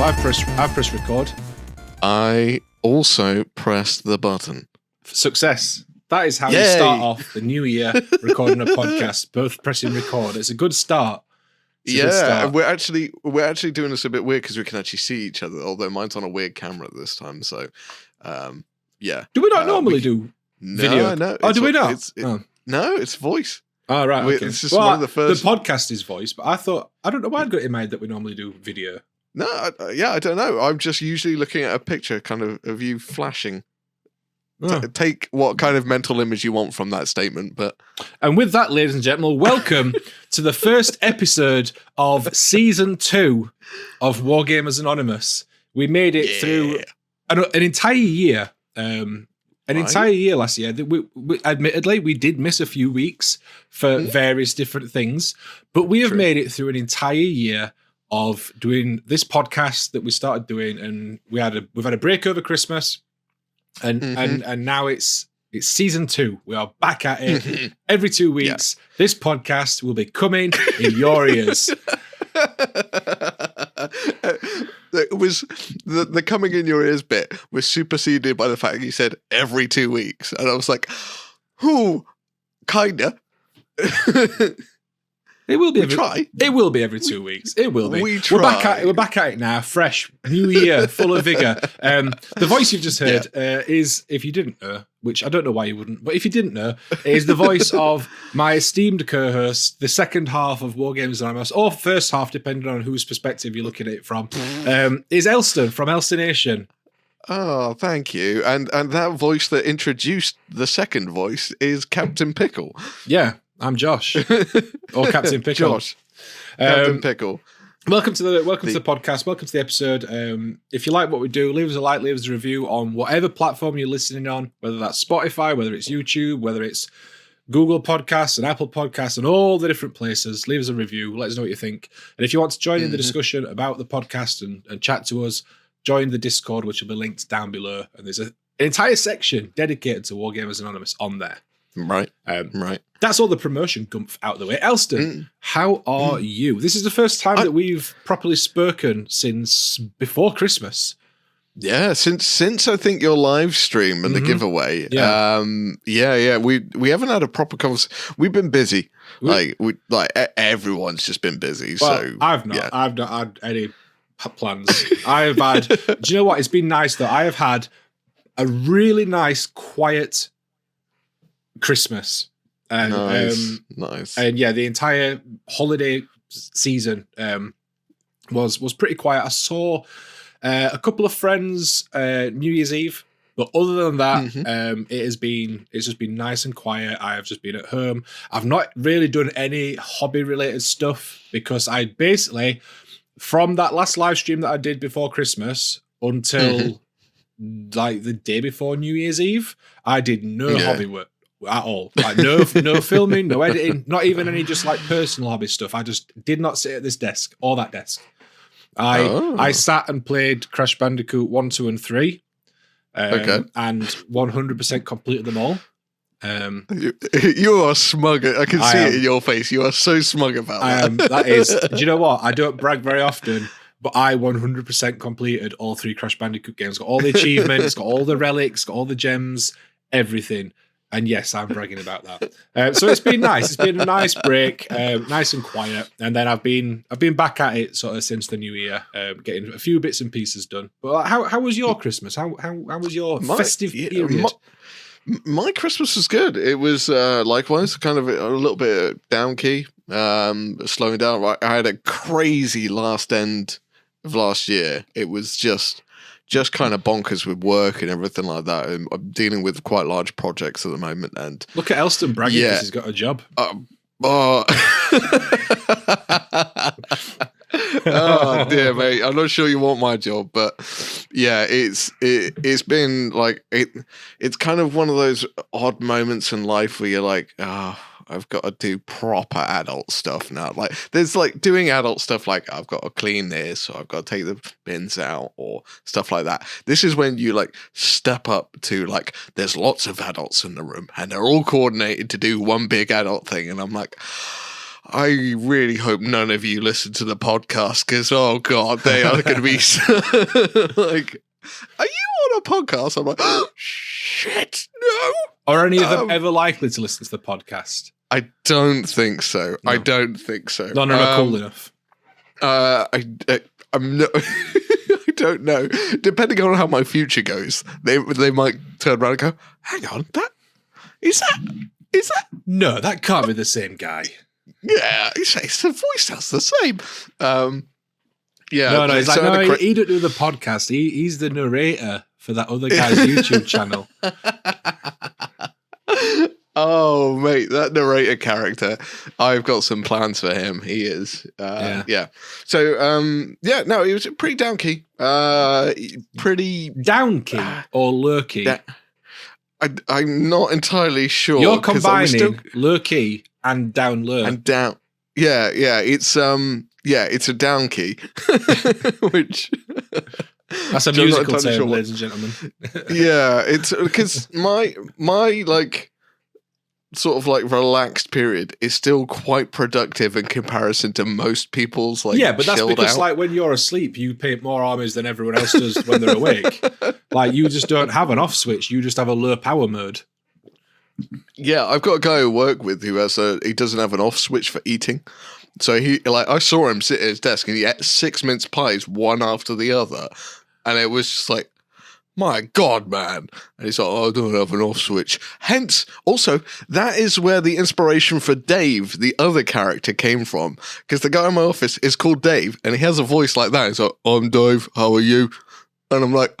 I've pressed record. I also pressed the button. Success. That is how you start off the new year recording a podcast, both pressing record. It's a good start. And we're actually doing this a bit weird because we can actually see each other, although mine's on a weird camera this time. So, yeah. Do we not normally do video? No. Oh, do we not? No, it's voice. Oh, right. Okay. It's just one of the first. The podcast is voice, but I don't know why I'd got in mind that we normally do video. No, I don't know. I'm just usually looking at a picture kind of you flashing. Oh. Take what kind of mental image you want from that statement. And with that, ladies and gentlemen, welcome to the first episode of Season 2 of Wargamers Anonymous. We made it through an entire year. Entire year last year. We admittedly, we did miss a few weeks for various different things, but we have made it through an entire year of doing this podcast that we started doing, and we've had a break over Christmas, and now it's Season 2. We are back at it every 2 weeks. Yeah. This podcast will be coming in your ears. It was the coming in your ears bit was superseded by the fact that you said every 2 weeks, and I was like, "Who? Kinda." It will be. Try. It will be every 2 weeks. It will be. We try. We're back at it now, fresh, new year, full of vigor. The voice you've just heard is, if you didn't know, which I don't know why you wouldn't, but if you didn't know, is the voice of my esteemed co-host, the second half of Wargamers Anonymous, or first half, depending on whose perspective you're looking at it from, is Elston from Elston Nation. Oh, thank you. And that voice that introduced the second voice is Captain Pickle. Yeah. I'm Josh, or Captain Pickle. Josh, Captain Pickle. Welcome to the podcast. Welcome to the episode. If you like what we do, leave us a like, leave us a review on whatever platform you're listening on, whether that's Spotify, whether it's YouTube, whether it's Google Podcasts and Apple Podcasts and all the different places. Leave us a review. Let us know what you think. And if you want to join in the discussion about the podcast and chat to us, join the Discord, which will be linked down below. And there's an entire section dedicated to Wargamers Anonymous on there. Right. Right. That's all the promotion gumph out of the way. Elston, how are you? This is the first time that we've properly spoken since before Christmas. Yeah, since I think your live stream and the giveaway. Yeah. We haven't had a proper conversation. We've been busy. Everyone's just been busy. Well, so I've not had any plans. I've had. Do you know what? It's been nice though. I have had a really nice, quiet Christmas. And, nice. And yeah, the entire holiday season was pretty quiet. I saw a couple of friends New Year's Eve, but other than that, it's just been nice and quiet. I have just been at home. I've not really done any hobby related stuff because I basically, from that last live stream that I did before Christmas until like the day before New Year's Eve, I did no hobby work at all. Like no filming, no editing, not even any just like personal hobby stuff. I just did not sit at this desk or that desk. I sat and played Crash Bandicoot 1, 2, and 3. And 100% completed them all. You are smug. I can see it in your face. You are so smug about that. That is. Do you know what? I don't brag very often, but I 100% completed all 3 Crash Bandicoot games. Got all the achievements, got all the relics, got all the gems, everything. And yes, I'm bragging about that. So it's been nice. It's been a nice break, nice and quiet. And then I've been back at it sort of since the new year, getting a few bits and pieces done. But how was your Christmas? How was your festive period? My Christmas was good. It was likewise kind of a little bit down key, slowing down. I had a crazy last end of last year. It was just kind of bonkers with work and everything like that. And I'm dealing with quite large projects at the moment. And look at Elston bragging because he's got a job. Oh dear, mate. I'm not sure you want my job, but yeah, it's been like it's kind of one of those odd moments in life where you're like, I've got to do proper adult stuff now. Like there's like doing adult stuff like I've got to clean this or I've got to take the bins out or stuff like that. This is when you like step up to like there's lots of adults in the room and they're all coordinated to do one big adult thing. And I'm like, I really hope none of you listen to the podcast because, oh God, they are going to be like, are you on a podcast? I'm like, oh, shit, no. Are any of them ever likely to listen to the podcast? I don't think so. No. I don't think so. None are cool enough. I'm not. I don't know. Depending on how my future goes, they might turn around and go, "Hang on, is that? No, that can't be the same guy." Yeah, it's the voice sounds the same. Yeah, no. He's like, no, he don't do the podcast. He's the narrator for that other guy's YouTube channel. Oh, mate, that narrator character. I've got some plans for him. He is. Yeah. So, no, he was pretty down key. Pretty... Down key or low key? I'm not entirely sure. You're combining low key and down low. And down... Yeah, it's a down key. Which... That's a musical term, ladies and gentlemen. Yeah, it's... Because my like... sort of like relaxed period is still quite productive in comparison to most people's like but that's because like when you're asleep you paint more armies than everyone else does when they're awake. Like you just don't have an off switch, you just have a low power mode. Yeah, I've got a guy I work with who he doesn't have an off switch for eating. So I saw him sit at his desk and he ate 6 mince pies one after the other, and it was just like, my God, man. And he's like, I don't have an off switch. Hence, also, that is where the inspiration for Dave, the other character, came from. Because the guy in my office is called Dave, and he has a voice like that. He's like, I'm Dave, how are you? And I'm like,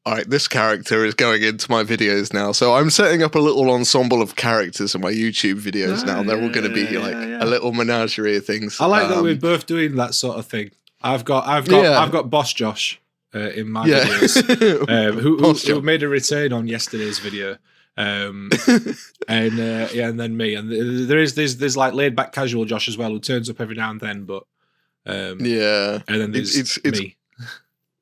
all right, this character is going into my videos now. So I'm setting up a little ensemble of characters in my YouTube videos now. They're all going to be a little menagerie of things. I like that we're both doing that sort of thing. I've got Boss Josh. In my videos, who made a return on yesterday's video, and then me, and there's like laid back casual Josh as well, who turns up every now and then, but and then there's me.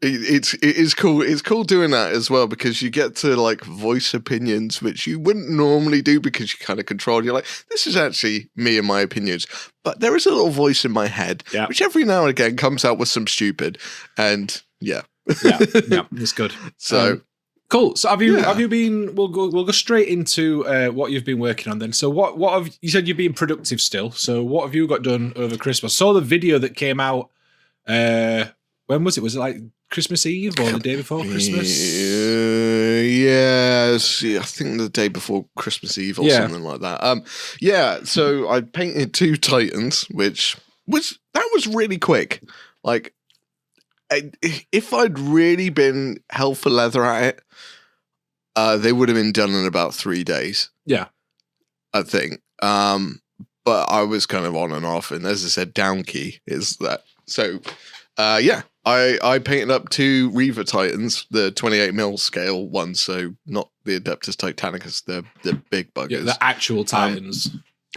It is cool. It's cool doing that as well because you get to like voice opinions which you wouldn't normally do because you kind of control. You're like, this is actually me and my opinions, but there is a little voice in my head which every now and again comes out with some stupid, and yeah, it's good. So cool. So have you been? We'll go straight into what you've been working on then. So what have you said? You've been productive still. So what have you got done over Christmas? I saw the video that came out. When was it? Was it like Christmas Eve or the day before Christmas? Yes, I think the day before Christmas Eve or something like that. So I painted 2 Titans, which was really quick. Like, if I'd really been hell for leather at it, they would have been done in about 3 days. Yeah, I think. But I was kind of on and off, and as I said, down key is that. So, I painted up 2 Reaver Titans, the 28mm scale ones, so not the Adeptus Titanicus, the big buggers. Yeah, the actual Titans.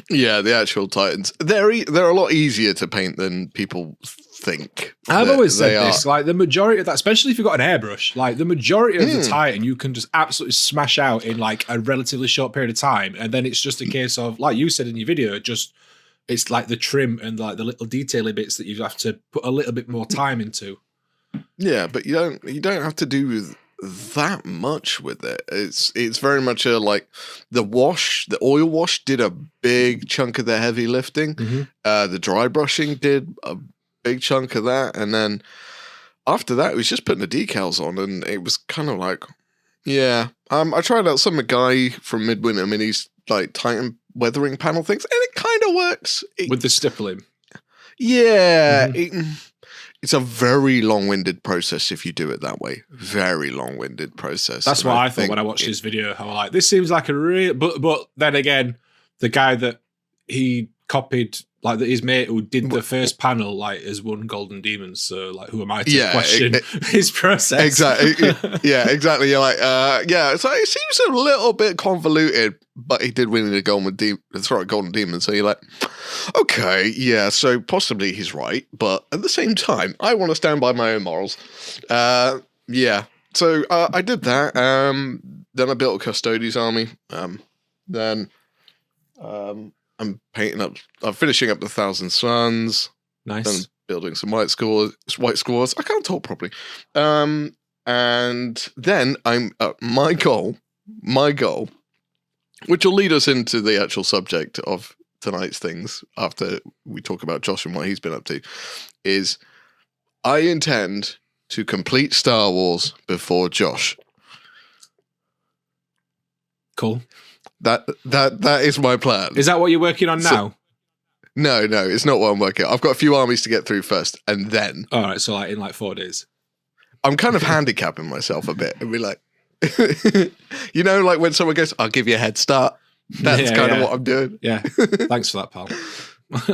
The actual Titans. They're a lot easier to paint than people think. I've always said this, like the majority of that, especially if you've got an airbrush, like the majority of the Titan you can just absolutely smash out in like a relatively short period of time, and then it's just a case of, like you said in your video, it's like the trim and like the little detaily bits that you have to put a little bit more time into. Yeah, but you don't have to do that much with it. It's very much a like the oil wash did a big chunk of the heavy lifting. The dry brushing did a big chunk of that, and then after that it was just putting the decals on, and it was kind of like, I tried out some guy from Midwinter Minis like Titan weathering panel things, and it kind of works with the stippling. It's a very long-winded process if you do it that way. Very long-winded process. That's what I thought when I watched his video. I was like, this seems like a real... But then again, the guy that he copied, like his mate who did the first panel, like has won Golden Demons. So like, who am I to question his process? Exactly. Exactly. You're like, so it seems a little bit convoluted, but he did win the Golden Demon. So you're like, okay, so possibly he's right, but at the same time, I want to stand by my own morals. So I did that. Then I built a Custodes army. Then I'm painting up. I'm finishing up the Thousand Suns. Nice. And building some white squaws. I can't talk properly. And then I'm my goal, which will lead us into the actual subject of tonight's things after we talk about Josh and what he's been up to, is I intend to complete Star Wars before Josh. Cool. That is my plan. Is that what you're working on now? No, it's not what I'm working on. I've got a few armies to get through first, and then. All right, so like in like 4 days. I'm kind of handicapping myself a bit and be like, you know, like when someone goes, "I'll give you a head start." That's kind of what I'm doing. Yeah, thanks for that, pal.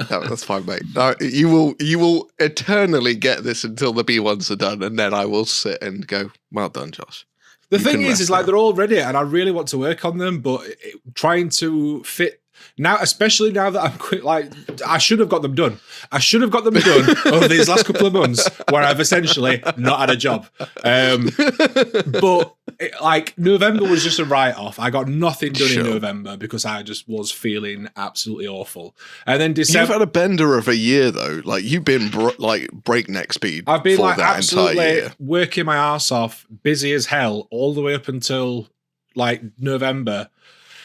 No, that's fine, mate. You will eternally get this until the B1s are done, and then I will sit and go, "Well done, Josh." The thing is like they're all ready, and I really want to work on them, but trying to fit now, especially now that I'm quit. Like I should have got them done. I should have got them done over these last couple of months, where I've essentially not had a job. But like November was just a write-off. I got nothing done in November because I just was feeling absolutely awful. And then December, you've had a bender of a year though. Like you've been like breakneck speed. I've been for like that absolutely entire year. working my ass off, busy as hell, all the way up until like November.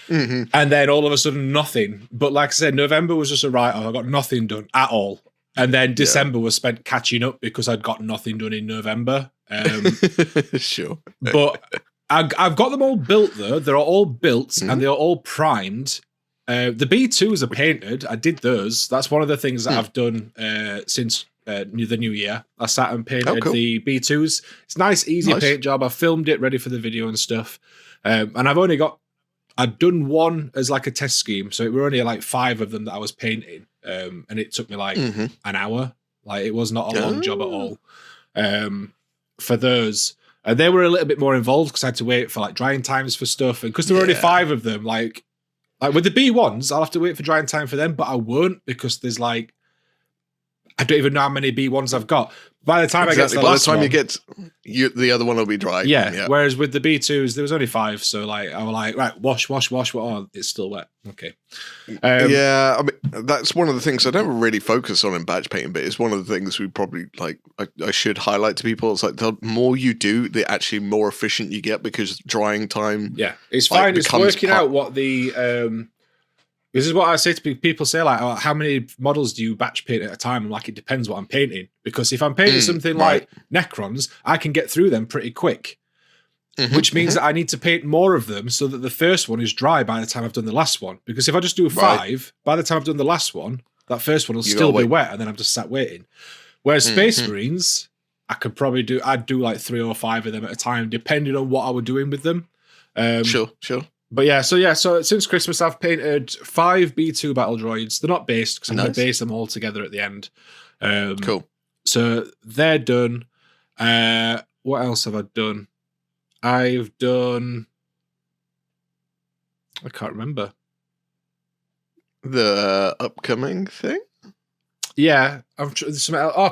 Mm-hmm. And then all of a sudden nothing. But like I said, November was just a write-off. I got nothing done at all. And then December was spent catching up because I'd got nothing done in November. Sure. But I've got them all built though. They're all built and they're all primed. The B2s are painted. I did those. That's one of the things that I've done since the new year. I sat and painted the B2s. It's a nice, easy paint job. I filmed it, ready for the video and stuff. And I'd done one as like a test scheme. So it were only like 5 of them that I was painting. And it took me like an hour. Like it was not a long job at all for those. And they were a little bit more involved because I had to wait for like drying times for stuff. And because there were only 5 of them, like with the B1s, I'll have to wait for drying time for them, but I won't because there's like, I don't even know how many B1s I've got. By the time I get to the last one, you get the other one will be dry. Yeah. Whereas with the B2s, there was only 5, so like I was like, right, wash. Oh, it's still wet. Okay. I mean that's one of the things I never really focus on in batch painting, but it's one of the things we probably like. I should highlight to people. It's like the more you do, the actually more efficient you get because drying time. Yeah, it's fine. It's working out what the. This is what I say to people. Say like, oh, how many models do you batch paint at a time? I'm like, it depends what I'm painting. Because if I'm painting something like Necrons, I can get through them pretty quick. Which means that I need to paint more of them so that the first one is dry by the time I've done the last one. Because if I just do 5, by the time I've done the last one, that first one will still be wet, and then I'm just sat waiting. Whereas Space Marines, I'd do like 3 or 5 of them at a time, depending on what I were doing with them. Sure. But so since Christmas, I've painted 5 B2 battle droids. They're not based because I'm going to base them all together at the end. Cool. So they're done. What else have I done? I can't remember. The upcoming thing? Yeah. I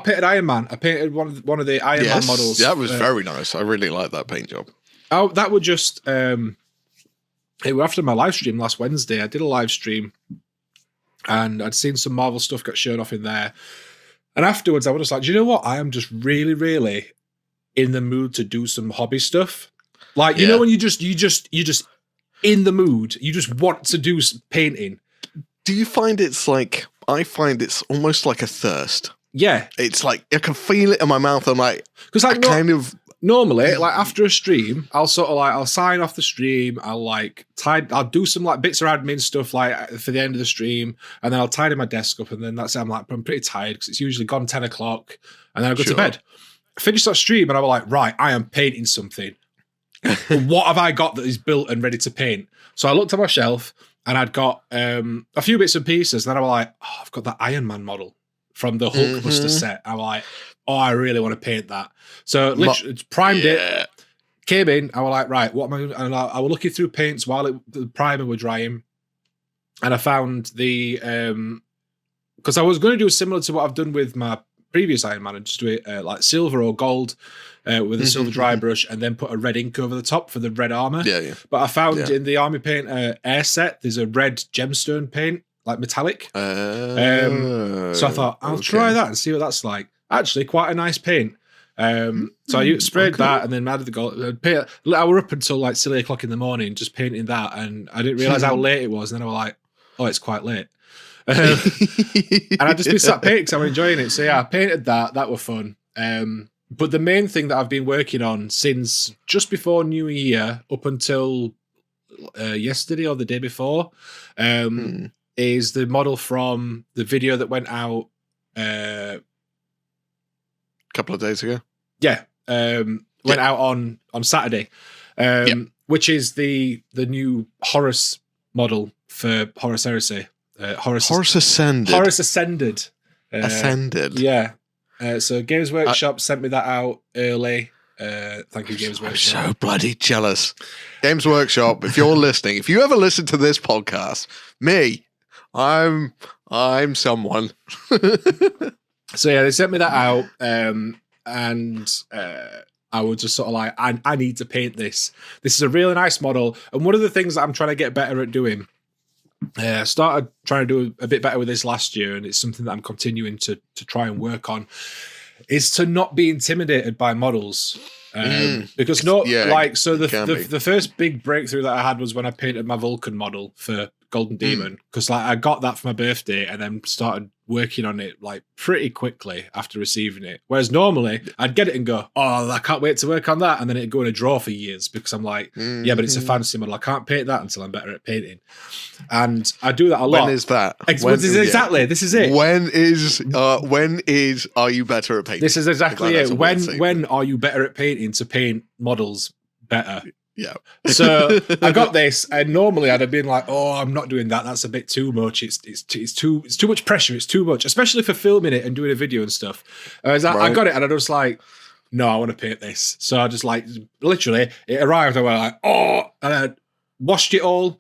painted Iron Man. I painted one of the Iron Man models. Yeah, that was very nice. I really like that paint job. Oh, that would just... it was after my live stream last Wednesday. I did a live stream and I'd seen some Marvel stuff get shown off in there. And afterwards, I was just like, do you know what? I am just really, really in the mood to do some hobby stuff. Like, you know, when you just in the mood, you just want to do painting. Do you find it's like, I find it's almost like a thirst. Yeah. It's like, I can feel it in my mouth. I'm like, because like normally, like after a stream, I'll sort of like, I'll sign off the stream. I'll do some like bits of admin stuff like for the end of the stream. And then I'll tidy my desk up. And then that's it. I'm pretty tired because it's usually gone 10 o'clock. And then I go to bed. I finish that stream and I'm like, right, I am painting something. What have I got that is built and ready to paint? So I looked at my shelf and I'd got a few bits and pieces. And then I was like, oh, I've got that Iron Man model from the Hulkbuster set. I'm like, oh, I really want to paint that. So literally primed it, came in. I was like, right, what am I going to do? And I was looking through paints while the primer were drying. And I found because I was going to do similar to what I've done with my previous Iron Man and just do it like silver or gold with a silver dry brush and then put a red ink over the top for the red armor. Yeah. But I found in the Army Paint air set, there's a red gemstone paint like metallic. So I thought I'll try that and see what that's like. Actually, quite a nice paint. So I sprayed that and then added the gold. I were up until like silly o'clock in the morning just painting that, and I didn't realize how late it was. And then I was like, oh, it's quite late. And I just been sat painting because I'm enjoying it. So yeah, I painted that. That were fun. But the main thing that I've been working on since just before New Year up until yesterday or the day before is the model from the video that went out couple of days ago. Yeah. Went out on Saturday. Which is the new Horus model for Horus Heresy. Horus Ascended. Horus Ascended. Ascended. Yeah. So Games Workshop sent me that out early. Thank you, Games Workshop. I'm so bloody jealous. Games Workshop, if you're listening, if you ever listen to this podcast, I'm someone. So yeah, they sent me that out, and I was just sort of like, I need to paint this. This is a really nice model, and one of the things that I'm trying to get better at doing, I started trying to do a bit better with this last year, and it's something that I'm continuing to try and work on, is to not be intimidated by models. Because the first big breakthrough that I had was when I painted my Vulcan model for Golden Demon, because like I got that for my birthday and then started working on it like pretty quickly after receiving it. Whereas normally I'd get it and go, oh, I can't wait to work on that, and then it'd go in a drawer for years because I'm like, yeah, but it's a fancy model. I can't paint that until I'm better at painting. And I do that a lot. When is that? Exactly. This is it. When is are you better at painting? This is exactly it. When are you better at painting to paint models better? Yeah. So I got this, and normally I'd have been like, "Oh, I'm not doing that. That's a bit too much. It's too much pressure. It's too much, especially for filming it and doing a video and stuff." I got it, and I was like, "No, I want to paint this." So I just like literally, it arrived. I was like, "Oh," and I washed it all,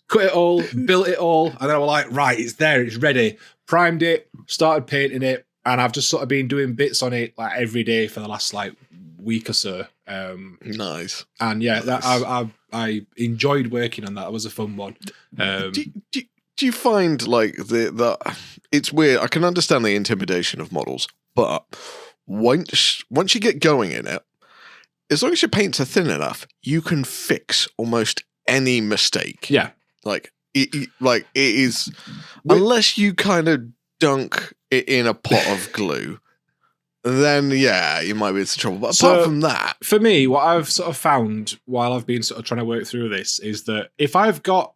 cut it all, built it all, and then I was like, "Right, it's there. It's ready." Primed it, started painting it, and I've just sort of been doing bits on it like every day for the last like week or so. Nice. And yeah, nice. I enjoyed working on that. It was a fun one. Do you find like the it's weird? I can understand the intimidation of models, but once you get going in it, as long as your paints are thin enough, you can fix almost any mistake. Yeah, it is, unless you kind of dunk it in a pot of glue. Then yeah, you might be into trouble. But apart from that, for me, what I've sort of found while I've been sort of trying to work through this is that if I've got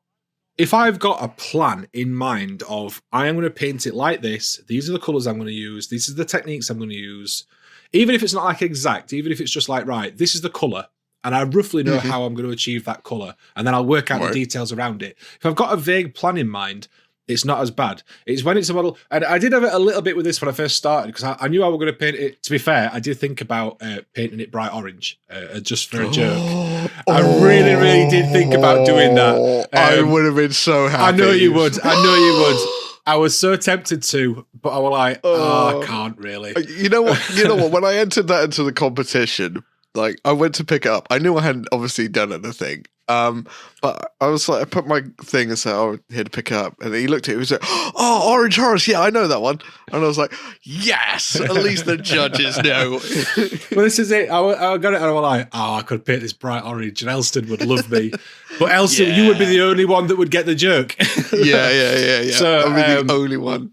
a plan in mind of I am going to paint it like this, these are the colours I'm going to use, these are the techniques I'm going to use, even if it's not like exact, even if it's just like, right, this is the colour, and I roughly know how I'm going to achieve that colour, and then I'll work out the details around it. If I've got a vague plan in mind, it's not as bad. It's when it's a model, and I did have it a little bit with this when I first started because I knew I was going to paint it. To be fair, I did think about painting it bright orange just for a joke. I really, really did think about doing that. I would have been so happy. I know you would. I was so tempted to, but I was like, I can't really. You know what? When I entered that into the competition, like I went to pick it up. I knew I hadn't obviously done anything. But I was like, I put my thing and said, "Oh, here to pick it up," and he looked at it. He was like, "Oh, Orange Horus, yeah, I know that one." And I was like, "Yes, at least the judges know." Well, this is it. I got it, and I was like, "Oh, I could paint this bright orange, and Elston would love me." But Elston, you would be the only one that would get the joke. Yeah. So I'm the only one.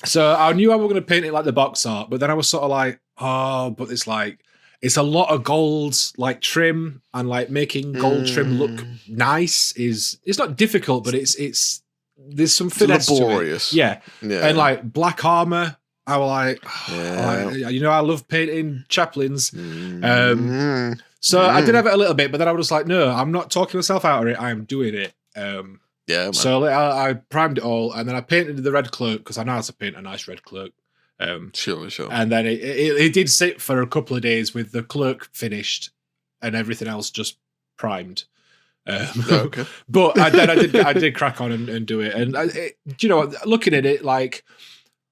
So I knew I was going to paint it like the box art, but then I was sort of like, "Oh, but it's like." It's a lot of gold, like trim, and like making gold trim look nice it's not difficult, but it's there's some finesse laborious. To it. Yeah, and like black armor. I was like, I love painting chaplains. So I did have it a little bit, but then I was just like, no, I'm not talking myself out of it. I am doing it. Man. So I primed it all, and then I painted the red cloak because I know how to paint a nice red cloak. Sure. And then it did sit for a couple of days with the cloak finished and everything else just primed. Okay. But I did crack on and do it. And looking at it, like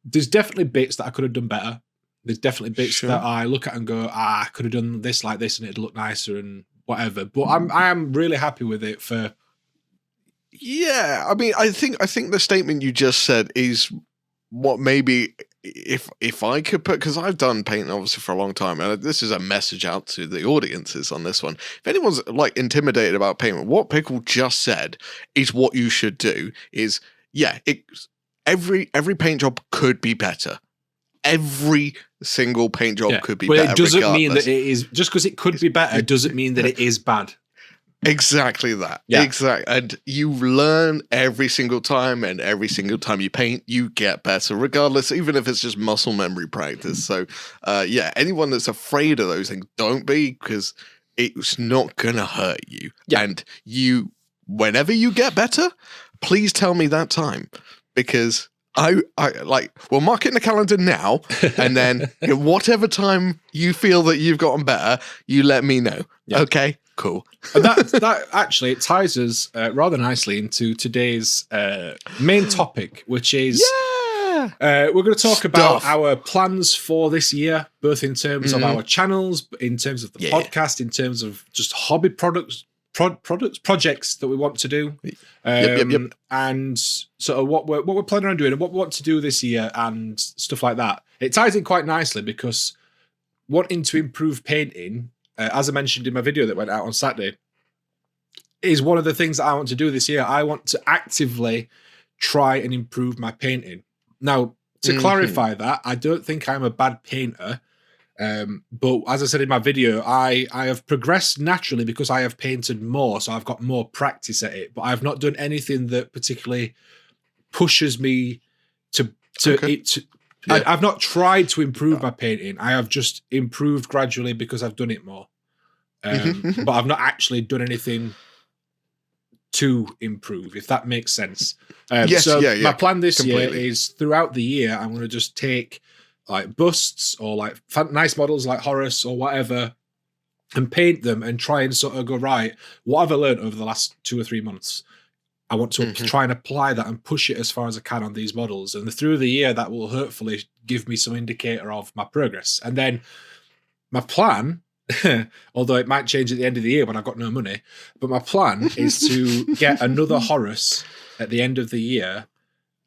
there's definitely bits that I could have done better. There's definitely bits that I look at and go, I could have done this like this and it'd look nicer and whatever. But I am really happy with it for Yeah, I mean, I think the statement you just said is what maybe if I could put, because I've done paint obviously for a long time, and this is a message out to the audiences on this one. If anyone's like intimidated about paint, what Pickle just said is what you should do. Is every paint job could be better. Every single paint job could be better. But it doesn't mean that it is, just because it could be better doesn't mean that it is bad. Exactly that. Yeah. Exactly. And you learn every single time, and every single time you paint, you get better, regardless, even if it's just muscle memory practice. So, anyone that's afraid of those things, don't be, because it's not going to hurt you. Yeah. And whenever you get better, please tell me that time, because I we'll mark it in the calendar now, and then whatever time you feel that you've gotten better, you let me know. Yeah. Okay? Cool. And that actually, it ties us rather nicely into today's main topic, which is we're going to talk about our plans for this year, both in terms of our channels, in terms of the podcast, in terms of just hobby projects that we want to do, and sort of what we're planning on doing and what we want to do this year and stuff like that. It ties in quite nicely because wanting to improve painting, as I mentioned in my video that went out on Saturday, is one of the things that I want to do this year. I want to actively try and improve my painting. Now, to clarify that, I don't think I'm a bad painter. But as I said in my video, I have progressed naturally because I have painted more, so I've got more practice at it. But I've not done anything that particularly pushes me to I've not tried to improve my painting. I have just improved gradually because I've done it more. But I've not actually done anything to improve, if that makes sense. My plan this year is throughout the year, I'm going to just take like busts or like nice models like Horus or whatever and paint them and try and sort of go, right, what have I learned over the last 2 or 3 months? I want to try and apply that and push it as far as I can on these models. And through the year, that will hopefully give me some indicator of my progress. And then my plan, although it might change at the end of the year when I've got no money, but my plan is to get another Horus at the end of the year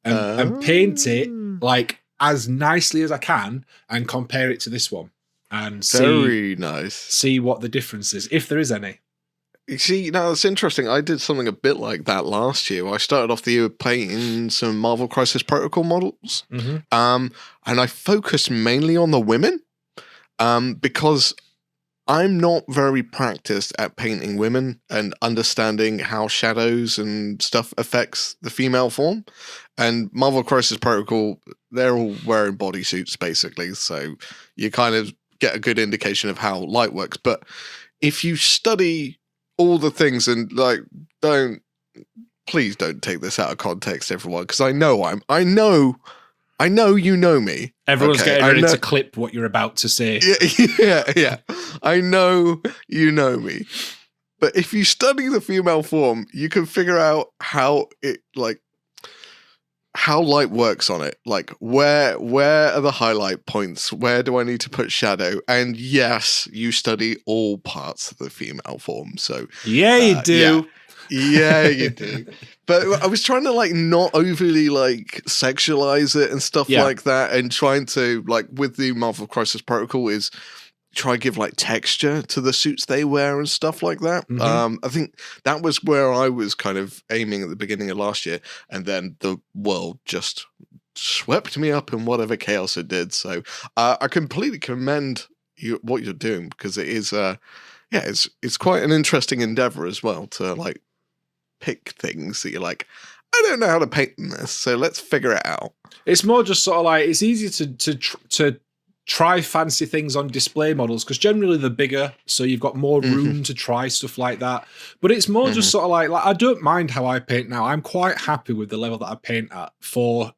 and paint it like as nicely as I can and compare it to this one and see what the difference is, if there is any. You see, now it's interesting. I did something a bit like that last year. I started off the year painting some Marvel Crisis Protocol models, and I focused mainly on the women because I'm not very practiced at painting women and understanding how shadows and stuff affects the female form. And Marvel Crisis Protocol, they're all wearing bodysuits basically, so you kind of get a good indication of how light works. But if you study all the things and like, please don't take this out of context, everyone, because I know you know me. Everyone's getting ready to clip what you're about to say. Yeah. I know you know me. But if you study the female form, you can figure out how light works on it. Like where are the highlight points? Where do I need to put shadow? And yes, you study all parts of the female form. So yeah, you do. Yeah, you do. But I was trying to like not overly like sexualize it and stuff like that, and trying to like with the Marvel Crisis Protocol is try and give like texture to the suits they wear and stuff like that. I think that was where I was kind of aiming at the beginning of last year, and then the world just swept me up in whatever chaos it did. So I completely commend what you're doing, because it is it's quite an interesting endeavor as well to like pick things that you're like, I don't know how to paint this, so let's figure it out. It's more just sort of like, it's easy to try fancy things on display models because generally they're bigger, so you've got more room to try stuff like that. But it's more just sort of like I don't mind how I paint now. I'm quite happy with the level that I paint at for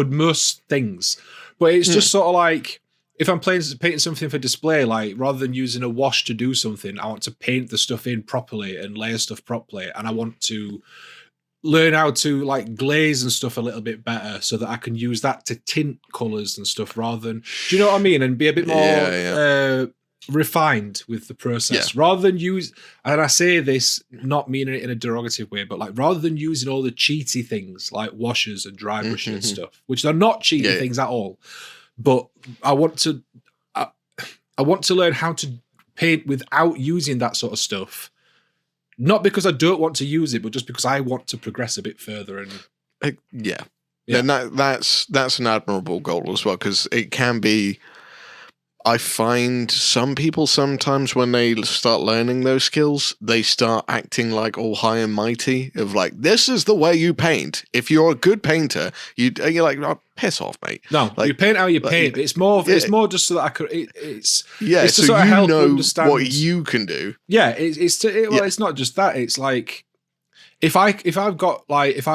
most things. But it's just sort of like, if I'm painting something for display, like rather than using a wash to do something, I want to paint the stuff in properly and layer stuff properly, and I want to learn how to like glaze and stuff a little bit better so that I can use that to tint colors and stuff rather than, do you know what I mean? And be a bit more refined with the process rather than use, and I say this not meaning it in a derogative way, but like rather than using all the cheaty things like washers and dry brushes and stuff, which are not cheaty things at all, but I want to learn how to paint without using that sort of stuff, not because I don't want to use it, but just because I want to progress a bit further. And and that's an admirable goal as well, because it can be, I find some people sometimes when they start learning those skills, they start acting like all high and mighty of like, this is the way you paint. If you're a good painter, you're like, oh, piss off, mate. No, like, you paint how you paint. It's more just so that I could. It's to so sort of you help know understand what you can do. Yeah, it's not just that. It's like if I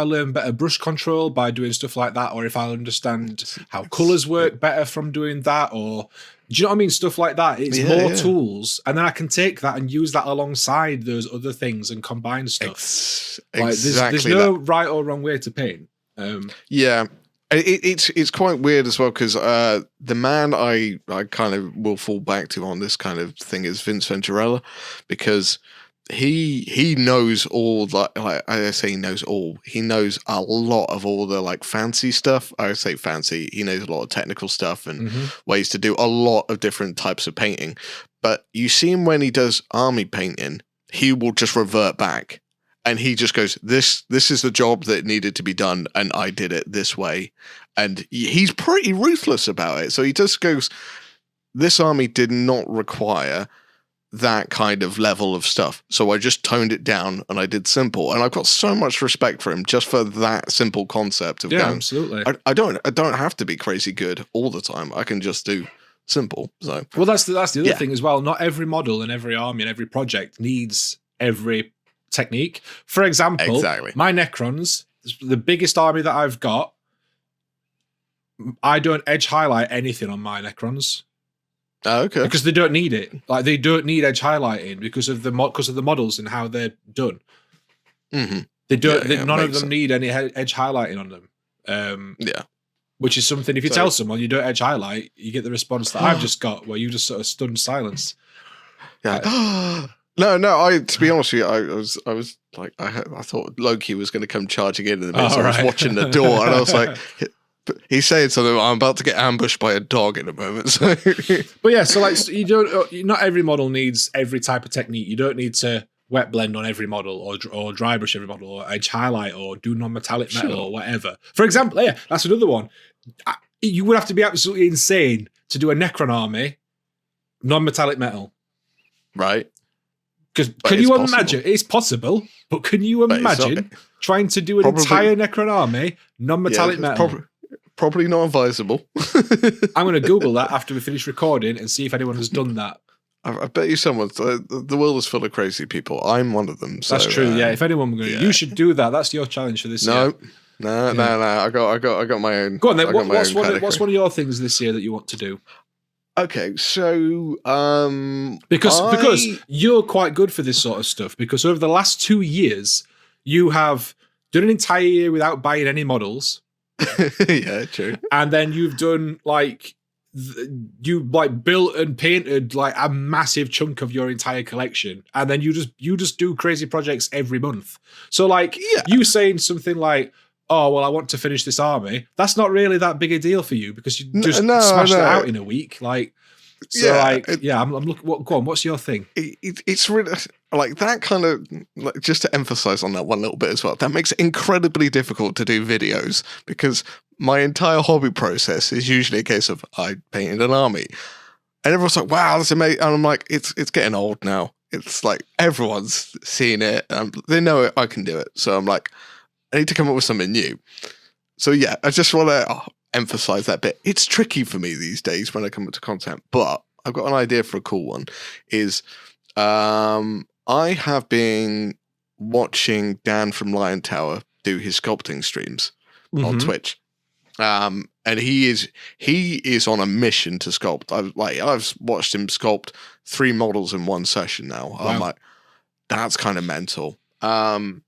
learn better brush control by doing stuff like that, or if I understand how colors work better from doing that, or do you know what I mean? Stuff like that. It's more tools, and then I can take that and use that alongside those other things and combine stuff. There's no right or wrong way to paint. It's quite weird as well, because the man I kind of will fall back to on this kind of thing is Vince Venturella, because he knows all, like I say, he knows all. He knows a lot of all the like fancy stuff. I say fancy. He knows a lot of technical stuff and ways to do a lot of different types of painting. But you see him when he does army painting, he will just revert back, and he just goes, "This is the job that needed to be done, and I did it this way." And he's pretty ruthless about it. So he just goes, "This army did not require that kind of level of stuff, so I just toned it down and I did simple." And I've got so much respect for him just for that simple concept of going, absolutely. I don't have to be crazy good all the time. I can just do simple. So well, that's the other thing as well. Not every model and every army and every project needs every technique. For example, my Necrons, the biggest army that I've got, I don't edge highlight anything on my Necrons. Oh, okay. Because they don't need it. Like, they don't need edge highlighting because of the models and how they're done. They don't. None of them need any edge highlighting on them. Which is something. If you tell someone you don't edge highlight, you get the response that I've just got, where you just sort of stunned silence. Yeah. No. To be honest with you, I was like, I thought Loki was going to come charging in the minute. I was watching the door, and I was like, he's saying something. I'm about to get ambushed by a dog in a moment. So. But yeah, so like not every model needs every type of technique. You don't need to wet blend on every model, or dry brush every model, or edge highlight, or do non-metallic metal, or whatever. For example, that's another one. You would have to be absolutely insane to do a Necron army non-metallic metal, right? Because can you imagine? It's possible, but can you imagine trying to do an entire Necron army non-metallic metal? Probably not advisable. I'm going to Google that after we finish recording and see if anyone has done that. I bet you someone's. The world is full of crazy people. I'm one of them. So, that's true. If anyone were going to, you should do that. That's your challenge for this year. No. I got my own. Go on then. What's one of your things this year that you want to do? Okay, so because you're quite good for this sort of stuff, because over the last 2 years you have done an entire year without buying any models. Yeah, true. And then you've done you built and painted like a massive chunk of your entire collection, and then you just do crazy projects every month. So you saying something like, "Oh, well, I want to finish this army," that's not really that big a deal for you, because you just smashed it out in a week. I'm looking. Go on, what's your thing? It's really like that kind of, just to emphasize on that one little bit as well. That makes it incredibly difficult to do videos, because my entire hobby process is usually a case of I painted an army, and everyone's like, "Wow, that's amazing," and I'm like, "It's getting old now. It's like everyone's seeing it, and they know I can do it." So I'm like, I need to come up with something new. So yeah, I just want to emphasize that bit. It's tricky for me these days when I come up to content, but I've got an idea for a cool one. I have been watching Dan from Lion Tower do his sculpting streams on Twitch. And he is on a mission to sculpt. I've watched him sculpt 3 models in one session now. Wow. I'm like, that's kind of mental. And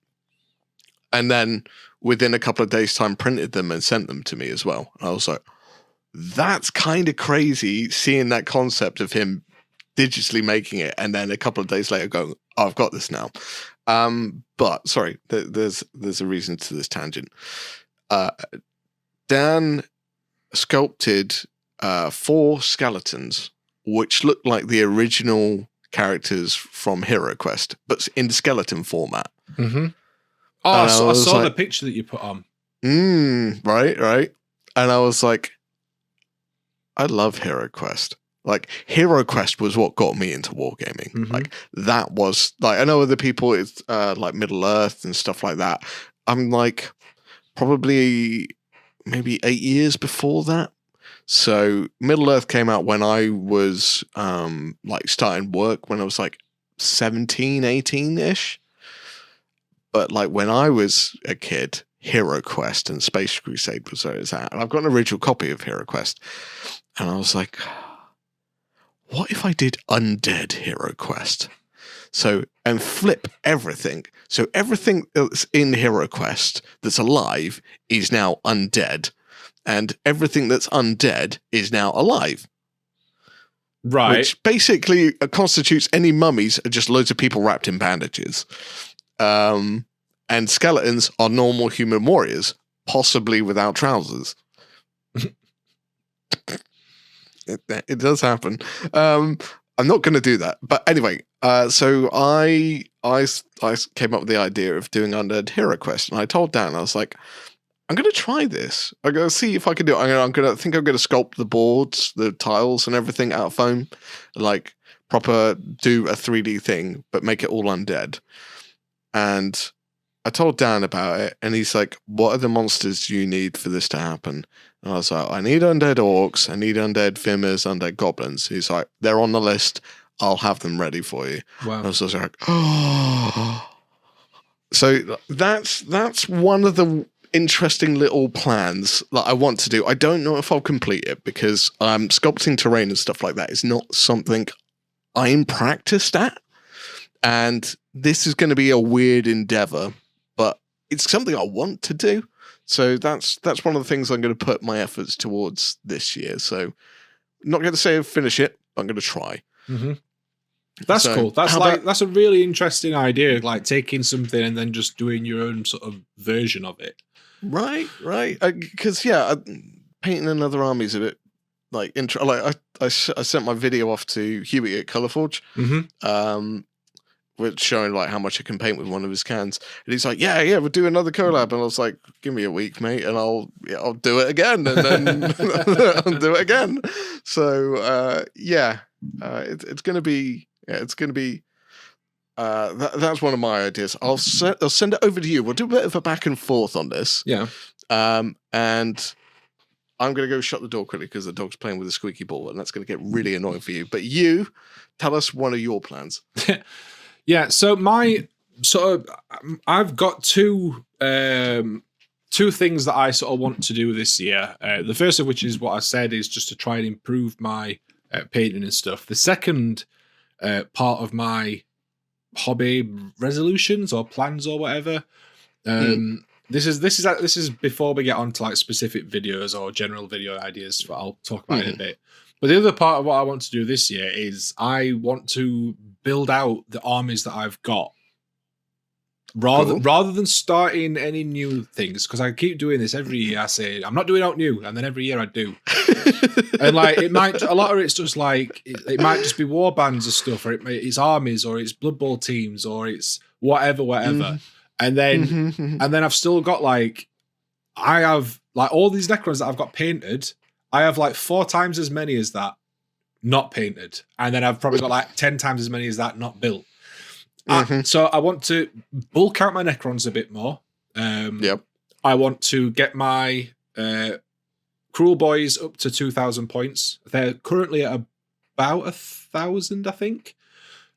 then within a couple of days' time, printed them and sent them to me as well. And I was like, that's kind of crazy, seeing that concept of him digitally making it, and then a couple of days later going, oh, I've got this now. But sorry, there's a reason to this tangent. Dan sculpted 4 skeletons, which looked like the original characters from Hero Quest, but in skeleton format. Mm-hmm. Oh, I saw the picture that you put on. Right. And I was like, I love Hero Quest. Like, Hero Quest was what got me into wargaming. Mm-hmm. Like, that was, like, I know other people, it's like Middle Earth and stuff like that. I'm like, probably maybe 8 years before that. So Middle Earth came out when I was like starting work, when I was like 17, 18-ish. But like when I was a kid, Hero Quest and Space Crusade was where it's at. And I've got an original copy of Hero Quest. And I was like, what if I did Undead Hero Quest? So, and flip everything. So everything that's in Hero Quest that's alive is now undead. And everything that's undead is now alive. Right. Which basically constitutes any mummies are just loads of people wrapped in bandages. And skeletons are normal human warriors, possibly without trousers. It does happen. I'm not going to do that. But anyway, so I came up with the idea of doing Undead Hero Quest. And I told Dan, I was like, I'm going to try this. I'm going to see if I can do it. I'm going to sculpt the boards, the tiles and everything out of foam. Like, proper do a 3D thing, but make it all undead. And I told Dan about it, and he's like, what are the monsters you need for this to happen? And I was like, I need undead orcs, I need undead Fimmers, undead goblins. He's like, they're on the list, I'll have them ready for you. Wow. And I was just like, oh. So that's one of the interesting little plans that I want to do. I don't know if I'll complete it, because sculpting terrain and stuff like that is not something I'm practiced at. And this is going to be a weird endeavor, but it's something I want to do. So that's one of the things I'm going to put my efforts towards this year. So I'm not going to say I'll finish it, but I'm going to try. Mm-hmm. That's cool. That's a really interesting idea, like taking something and then just doing your own sort of version of it. Right. Because painting another army is a bit like I sent my video off to Huey at Colourforge. Mm-hmm. Which showing like how much I can paint with one of his cans, and he's like, "Yeah, we'll do another collab." And I was like, "Give me a week, mate, and I'll do it again, and then I'll do it again." So it's gonna be that's one of my ideas. I'll send it over to you. We'll do a bit of a back and forth on this. Yeah. And I'm going to go shut the door quickly because the dog's playing with a squeaky ball, and that's going to get really annoying for you. But you tell us one of your plans. Yeah, so I've got two things that I sort of want to do this year. The first of which is what I said is just to try and improve my painting and stuff. The second part of my hobby resolutions or plans or whatever. This is before we get on to like specific videos or general video ideas that I'll talk about in a bit. But the other part of what I want to do this year is I want to build out the armies that I've got rather than starting any new things, because I keep doing this every year. I say I'm not doing out new, and then every year I do. And like a lot of it's just like it might just be war bands or stuff, or it's armies, or it's Blood Bowl teams, or it's whatever. And then I've still got I have all these Necrons that I've got painted. I have 4 times as many as that not painted. And then I've probably got 10 times as many as that not built. So I want to bulk out my Necrons a bit more. Yep. I want to get my Cruel Boys up to 2,000 points. They're currently at about 1,000, I think.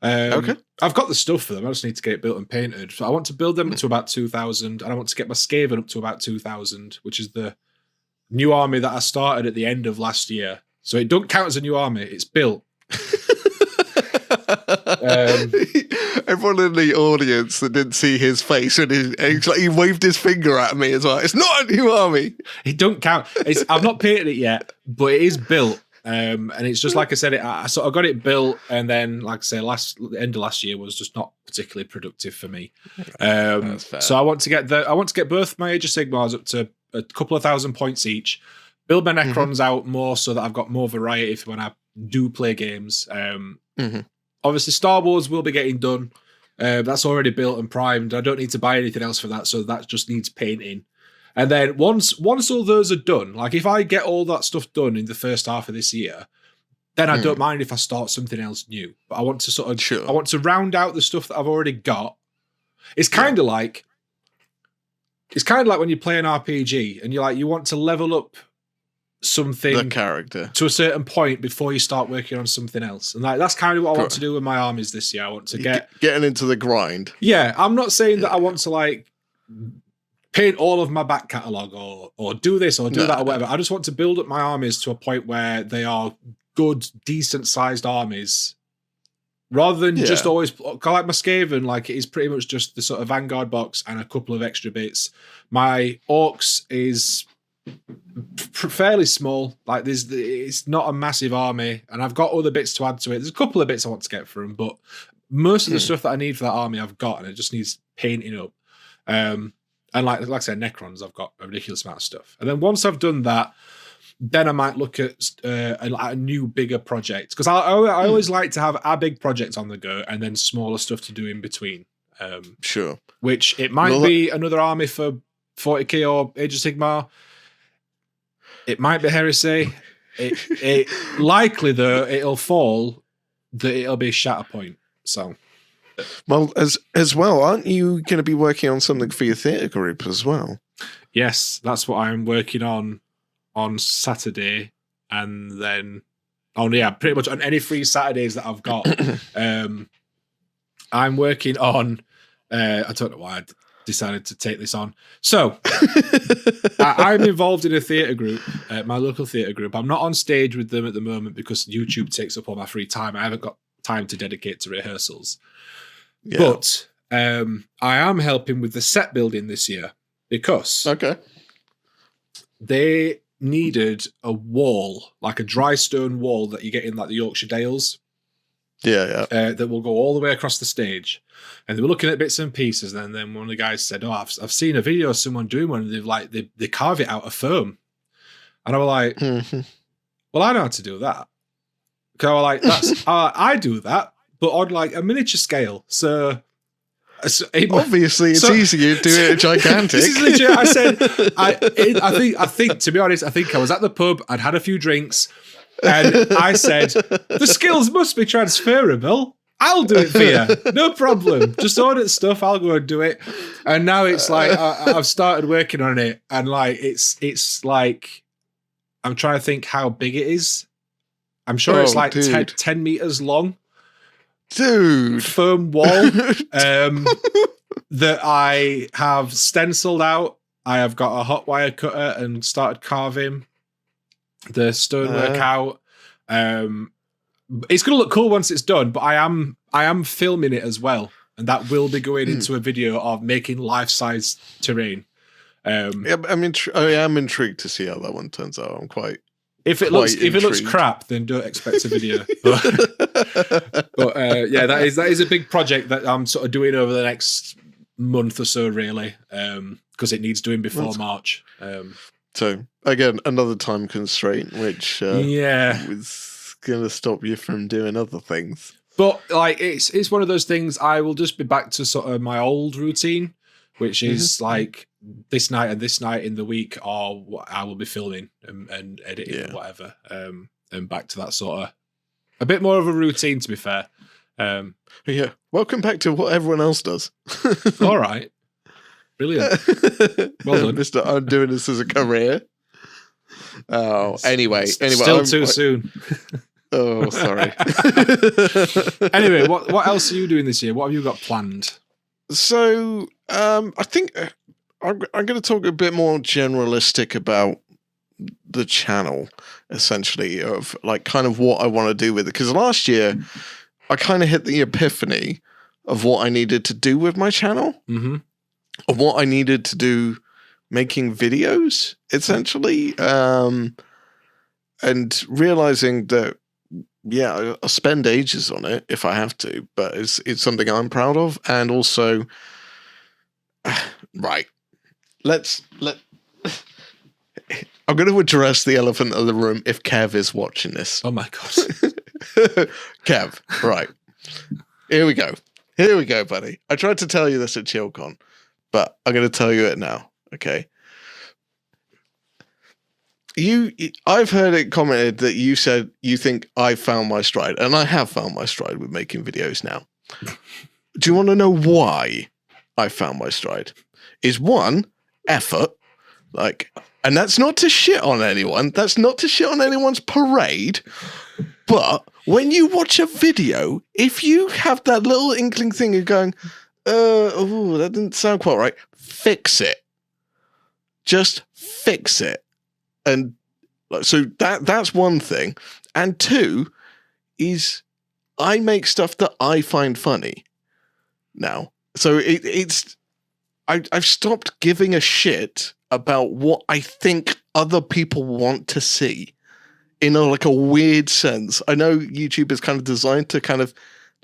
Okay. I've got the stuff for them. I just need to get it built and painted. So I want to build them to about 2,000, and I want to get my Skaven up to about 2,000, which is the new army that I started at the end of last year. So it don't count as a new army. It's built. Everyone in the audience that didn't see his face, and he waved his finger at me as well. It's not a new army. It don't count. I've not painted it yet, but it is built. And it's just like I said, I sort of got it built, and then, like I say, the end of last year was just not particularly productive for me. So I want to get both my Age of Sigmars up to a couple of thousand points each. Build my Necrons out more so that I've got more variety for when I do play games. Obviously, Star Wars will be getting done. That's already built and primed. I don't need to buy anything else for that, so that just needs painting. And then once all those are done, like if I get all that stuff done in the first half of this year, then I don't mind if I start something else new. But I want to I want to round out the stuff that I've already got. It's kind of like when you play an RPG and you want to level up something, the character, to a certain point before you start working on something else. And that's kind of what I want to do with my armies this year. I want to getting into the grind. Yeah, I'm not saying that I want to paint all of my back catalogue or do this or do that or whatever. I just want to build up my armies to a point where they are good, decent sized armies, rather than just always like my Skaven. It is pretty much just the sort of Vanguard box and a couple of extra bits. My Orcs is fairly small. It's not a massive army, and I've got other bits to add to it. There's a couple of bits I want to get from, but most of the stuff that I need for that army I've got, and it just needs painting up. And like I said, Necrons, I've got a ridiculous amount of stuff. And then once I've done that, then I might look at a new, bigger project. Because I always like to have a big project on the go and then smaller stuff to do in between. Sure. Which it might be another army for 40k or Age of Sigmar. It might be Heresy. It likely, though, it'll fall that it'll be Shatterpoint. So... Well, as well, aren't you going to be working on something for your theatre group as well? Yes, that's what I'm working on Saturday, and then pretty much on any free Saturdays that I've got. I'm working on. I don't know why I decided to take this on. So I'm involved in a theatre group, my local theatre group. I'm not on stage with them at the moment because YouTube takes up all my free time. I haven't got time to dedicate to rehearsals. Yeah. But I am helping with the set building this year because they needed a wall, like a dry stone wall that you get in the Yorkshire Dales. That will go all the way across the stage. And they were looking at bits and pieces, and then one of the guys said, I've seen a video of someone doing one, and they carve it out of foam. And I was like, well, I know how to do that. Because I was like, I do that, but on a miniature scale. So obviously it's easier to do it gigantic. This is legit. I said, I think to be honest, I think I was at the pub, I'd had a few drinks, and I said, the skills must be transferable. I'll do it for you. No problem. Just order stuff, I'll go and do it. And now it's I've started working on it, and it's like I'm trying to think how big it is. I'm sure it's 10 meters long. Dude, foam wall that I have stenciled out. I have got a hot wire cutter and started carving the stonework out. It's going to look cool once it's done, but I am filming it as well, and that will be going into a video of making life-size terrain. I am intrigued to see how that one turns out. I'm quite. If it looks crap, then don't expect a video. But that is a big project that I'm sort of doing over the next month or so, really, because it needs doing before March. So again, another time constraint, which is going to stop you from doing other things. But it's one of those things. I will just be back to sort of my old routine, which is this night and this night in the week, or I will be filming and editing and whatever, and back to that sort of a bit more of a routine, to be fair. Welcome back to what everyone else does. All right, brilliant. Well done, Mister. I'm doing this as a career. Oh, anyway, still too soon. Oh, sorry. Anyway, what else are you doing this year? What have you got planned? So, I think I'm going to talk a bit more generalistic about the channel, essentially, of kind of what I want to do with it. Because last year, I kind of hit the epiphany of what I needed to do with my channel, of what I needed to do making videos, essentially. and realizing that, yeah, I'll spend ages on it if I have to, but it's something I'm proud of. And also, right, I'm going to address the elephant in the room if Kev is watching this. Oh my God. Kev, right. Here we go. Here we go, buddy. I tried to tell you this at ChillCon, but I'm going to tell you it now, okay? I've heard it commented that you said you think I found my stride, and I have found my stride with making videos now. Do you want to know why I found my stride? Is one, effort, and that's not to shit on anyone. That's not to shit on anyone's parade. But when you watch a video, if you have that little inkling thing of going, that didn't sound quite right, fix it. Just fix it. And so that's one thing. And two is I make stuff that I find funny now. So I've stopped giving a shit about what I think other people want to see in a weird sense. I know YouTube is kind of designed to kind of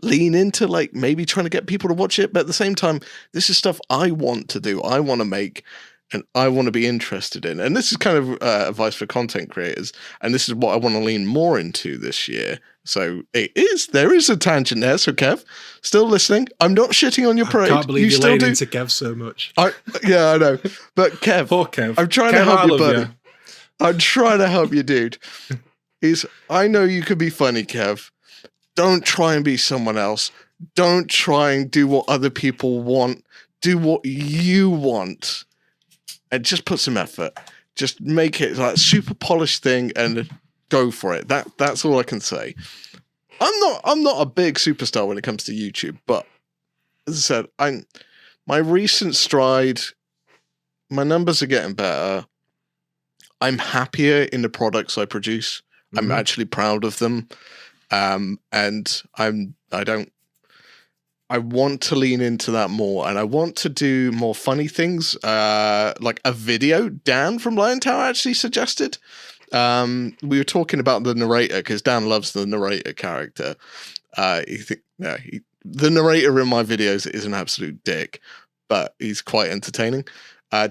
lean into maybe trying to get people to watch it, but at the same time, this is stuff I want to do. I want to make, and I want to be interested in. And this is kind of advice for content creators. And this is what I want to lean more into this year. So there is a tangent there. So Kev, still listening. I'm not shitting on your parade. I can't believe you're laying into Kev so much. Yeah, I know. But Kev, poor Kev. I'm trying to help you, buddy. I'm trying to help you, dude. I know you could be funny, Kev. Don't try and be someone else. Don't try and do what other people want. Do what you want. And just put some effort. Just make it like a super polished thing and go for it. That's all I can say. I'm not a big superstar when it comes to YouTube, but as I said, my recent stride, my numbers are getting better. I'm happier in the products I produce. Mm-hmm. I'm actually proud of them. And I want to lean into that more, and I want to do more funny things, like a video Dan from Lion Tower actually suggested. We were talking about the narrator because Dan loves the narrator character. The narrator in my videos is an absolute dick, but he's quite entertaining.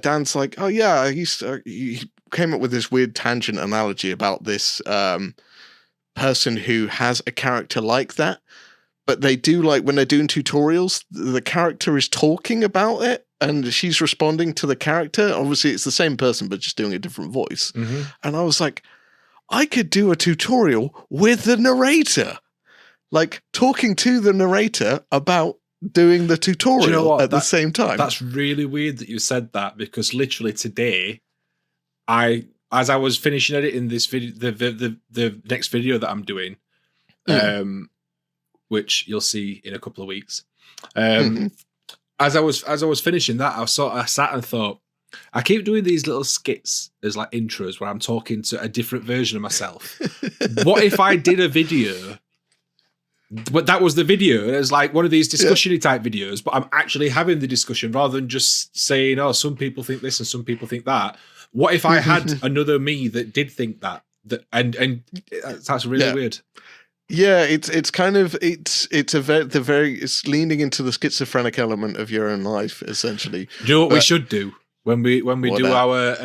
Dan's like, oh yeah, he came up with this weird tangent analogy about this person who has a character like that. But they do, when they're doing tutorials, the character is talking about it and she's responding to the character. Obviously, it's the same person, but just doing a different voice. Mm-hmm. And I was like, I could do a tutorial with the narrator. Talking to the narrator about doing the tutorial at the same time. That's really weird that you said that, because literally today, as I was finishing editing this video, the next video that I'm doing, which you'll see in a couple of weeks. As I was finishing that, I sat and thought, I keep doing these little skits as intros where I'm talking to a different version of myself. What if I did a video, but that was the video? It was one of these discussion-y type videos, but I'm actually having the discussion rather than just saying, oh, some people think this and some people think that. What if I had another me that did think that? And that's really weird. Yeah, it's kind of it's leaning into the schizophrenic element of your own life, essentially. Do you know what we should do when we do our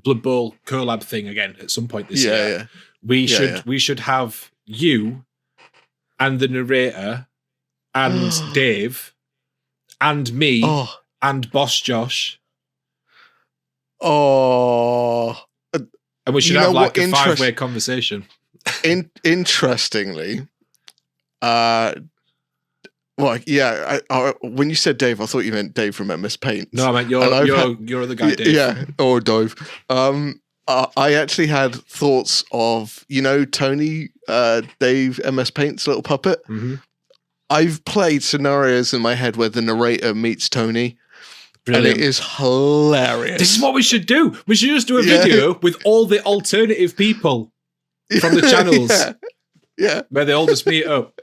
Blood Bowl collab thing again at some point this year? Yeah. We should have you and the narrator and Dave and me and Boss Josh. And we should have a 5-way conversation. Interestingly, when you said Dave, I thought you meant Dave from MS Paint. No, I meant your other guy, Dave. Yeah, or Dave. I actually had thoughts of, Tony, Dave, MS Paint's little puppet. Mm-hmm. I've played scenarios in my head where the narrator meets Tony. Brilliant. And it is hilarious. This is what we should do. We should just do a video with all the alternative people from the channels. Yeah. Where they all just meet up.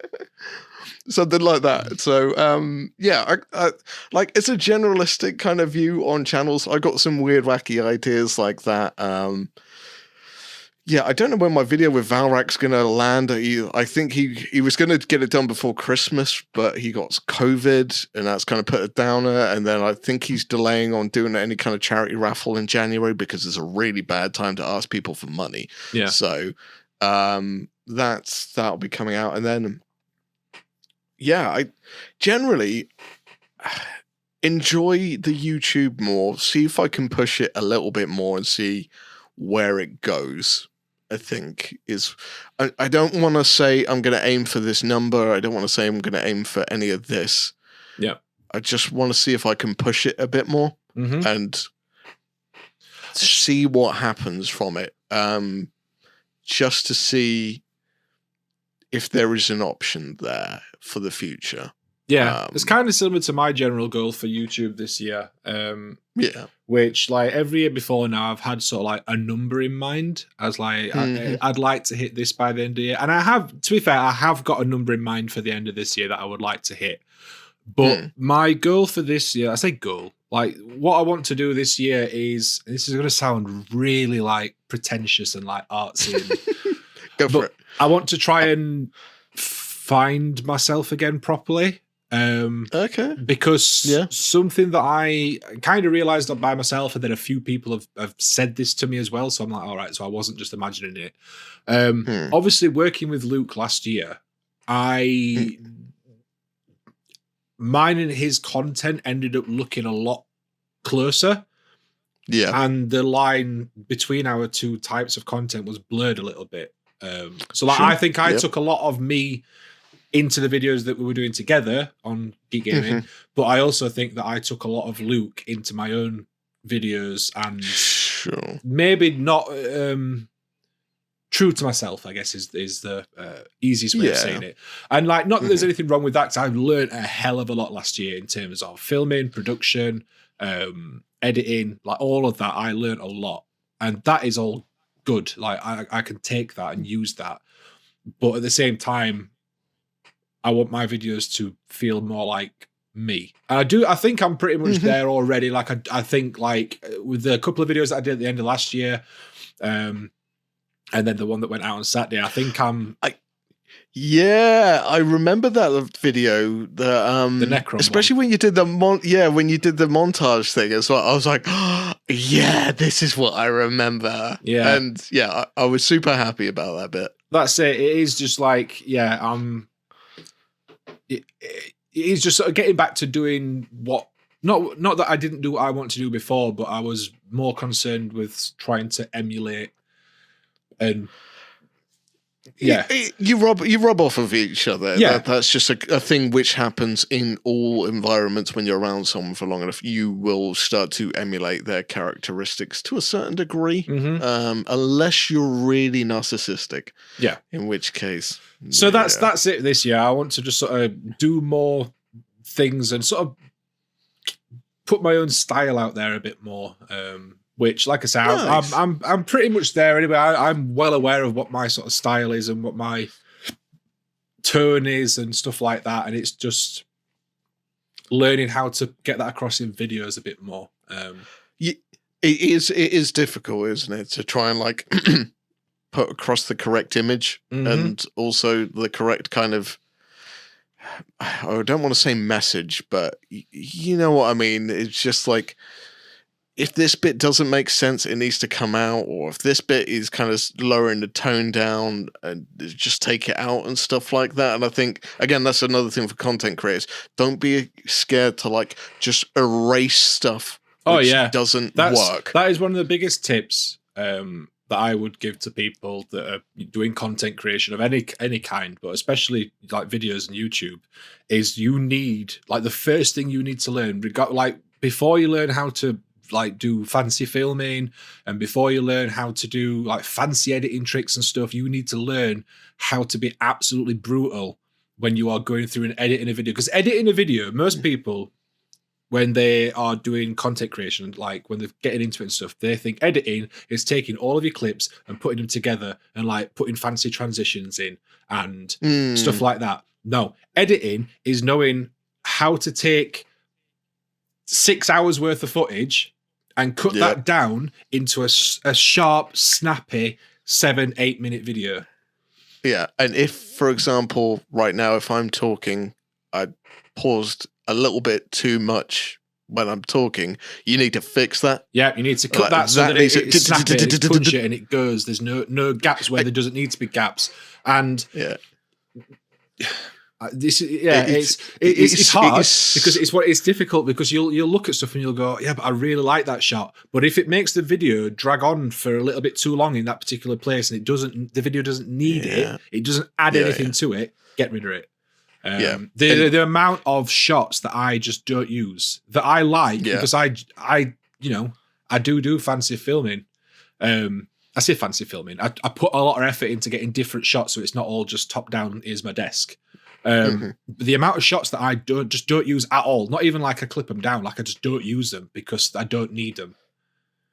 Something like that. So, I it's a generalistic kind of view on channels. I got some weird, wacky ideas like that. Yeah, I don't know when my video with Valrak's going to land. I think he was going to get it done before Christmas, but he got COVID, and that's kind of put a downer. And then I think he's delaying on doing any kind of charity raffle in January because it's a really bad time to ask people for money. Yeah. So that'll be coming out. And then, yeah, I generally enjoy the YouTube more, see if I can push it a little bit more and see where it goes. I think I don't want to say I'm going to aim for this number. I don't want to say I'm going to aim for any of this. Yeah. I just want to see if I can push it a bit more and see what happens from it. Just to see if there is an option there for the future. Yeah, it's kind of similar to my general goal for YouTube this year. Yeah. Which, like, every year before now, I've had sort of like a number in mind as like, I'd like to hit this by the end of the year. And I have, to be fair, I have got a number in mind for the end of this year that I would like to hit. But my goal for this year, I say goal, like what I want to do this year is, this is going to sound really like pretentious and like artsy. And, Go for it. I want to try and find myself again properly. Okay. Because something that I kind of realized by myself, and then a few people have said this to me as well. So I'm like, all right, so I wasn't just imagining it. Obviously, working with Luke last year, mine and his content ended up looking a lot closer. Yeah. And the line between our two types of content was blurred a little bit. So like, I think I took a lot of me into the videos that we were doing together on Geek Gaming, but I also think that I took a lot of Luke into my own videos and maybe not true to myself, I guess is the easiest way of saying it. And like, not that there's anything wrong with that, because I've learned a hell of a lot last year in terms of filming, production, editing, like all of that. I learned a lot, and that is all good. Like I can take that and use that, but at the same time, I want my videos to feel more like me. And I think I'm pretty much there already. Like I think like with the couple of videos that I did at the end of last year, and then the one that went out on Saturday, I think I remember that video, the Necron especially one. When you did the when you did the montage thing as well. I was like, oh, yeah, this is what I remember. Yeah. And yeah, I was super happy about that bit. That's it. It is just like, it is just sort of getting back to doing what, not that I didn't do what I want to do before, but I was more concerned with trying to emulate and you rub off of each other. Yeah, that's just a thing which happens in all environments. When you're around someone for long enough, you will start to emulate their characteristics to a certain degree, unless you're really narcissistic. Yeah, in which case. So that's it this year. I want to just sort of do more things and sort of put my own style out there a bit more. Which, like I say, nice. I'm pretty much there anyway. I'm well aware of what my sort of style is and what my tone is and stuff like that. And it's just learning how to get that across in videos a bit more. It is difficult, isn't it, to try and like put across the correct image and also the correct kind of, I don't want to say message, but you know what I mean. It's just like, if this bit doesn't make sense, it needs to come out, or if this bit is kind of lowering the tone down, and just take it out and stuff like that. And I think, again, that's another thing for content creators. Don't be scared to like just erase stuff which doesn't work. That is one of the biggest tips that I would give to people that are doing content creation of any kind, but especially like videos and YouTube, is you need, like, the first thing you need to learn, like before you learn how to like do fancy filming and before you learn how to do like fancy editing tricks and stuff, you need to learn how to be absolutely brutal when you are going through and editing a video. Because editing a video, most people, when they are doing content creation, like when they're getting into it and stuff, they think editing is taking all of your clips and putting them together and like putting fancy transitions in and stuff like that. No, editing is knowing how to take 6 hours worth of footage and cut that down into a sharp, snappy 7-8 minute video. Yeah, and if, for example, right now, if I'm talking, I paused a little bit too much when I'm talking, you need to fix that. Yeah, you need to cut that so that it's snappy, it's punchy, and it goes. There's no gaps where there doesn't need to be gaps. And it's hard because it's difficult because you'll look at stuff and you'll go, yeah, but I really like that shot. But if it makes the video drag on for a little bit too long in that particular place and the video doesn't need it doesn't add anything to it, get rid of it. The amount of shots that I just don't use that I like because I do fancy filming. I say fancy filming. I put a lot of effort into getting different shots so it's not all just top down. Here's my desk. The amount of shots that I don't use at all, not even like I clip them down, like I just don't use them because I don't need them.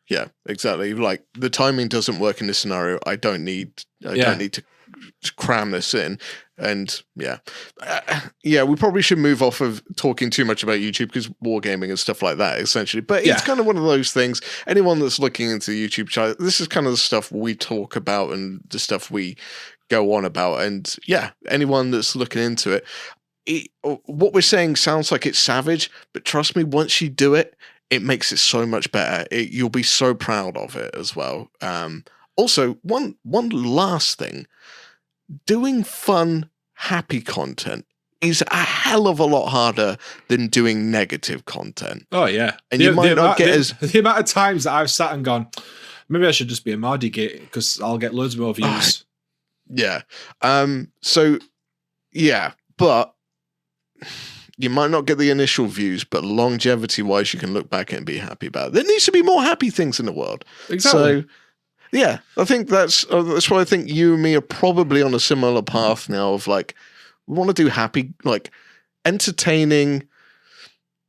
Yeah, exactly. Like the timing doesn't work in this scenario. I don't need to cram this in. And we probably should move off of talking too much about YouTube because wargaming and stuff like that, essentially. But it's kind of one of those things. Anyone that's looking into the YouTube channel, this is kind of the stuff we talk about and the stuff we go on about. And anyone that's looking into it, what we're saying sounds like it's savage, but trust me, once you do it, it makes it so much better. You'll be so proud of it as well. Also, one last thing. Doing fun, happy content is a hell of a lot harder than doing negative content. Oh, yeah. And you might not get the amount of times that I've sat and gone, maybe I should just be a Mardy Gate because I'll get loads more views. But you might not get the initial views, but longevity-wise, you can look back and be happy about it. There needs to be more happy things in the world. Exactly. So, yeah, I think that's why I think you and me are probably on a similar path now of like, we want to do happy, like entertaining,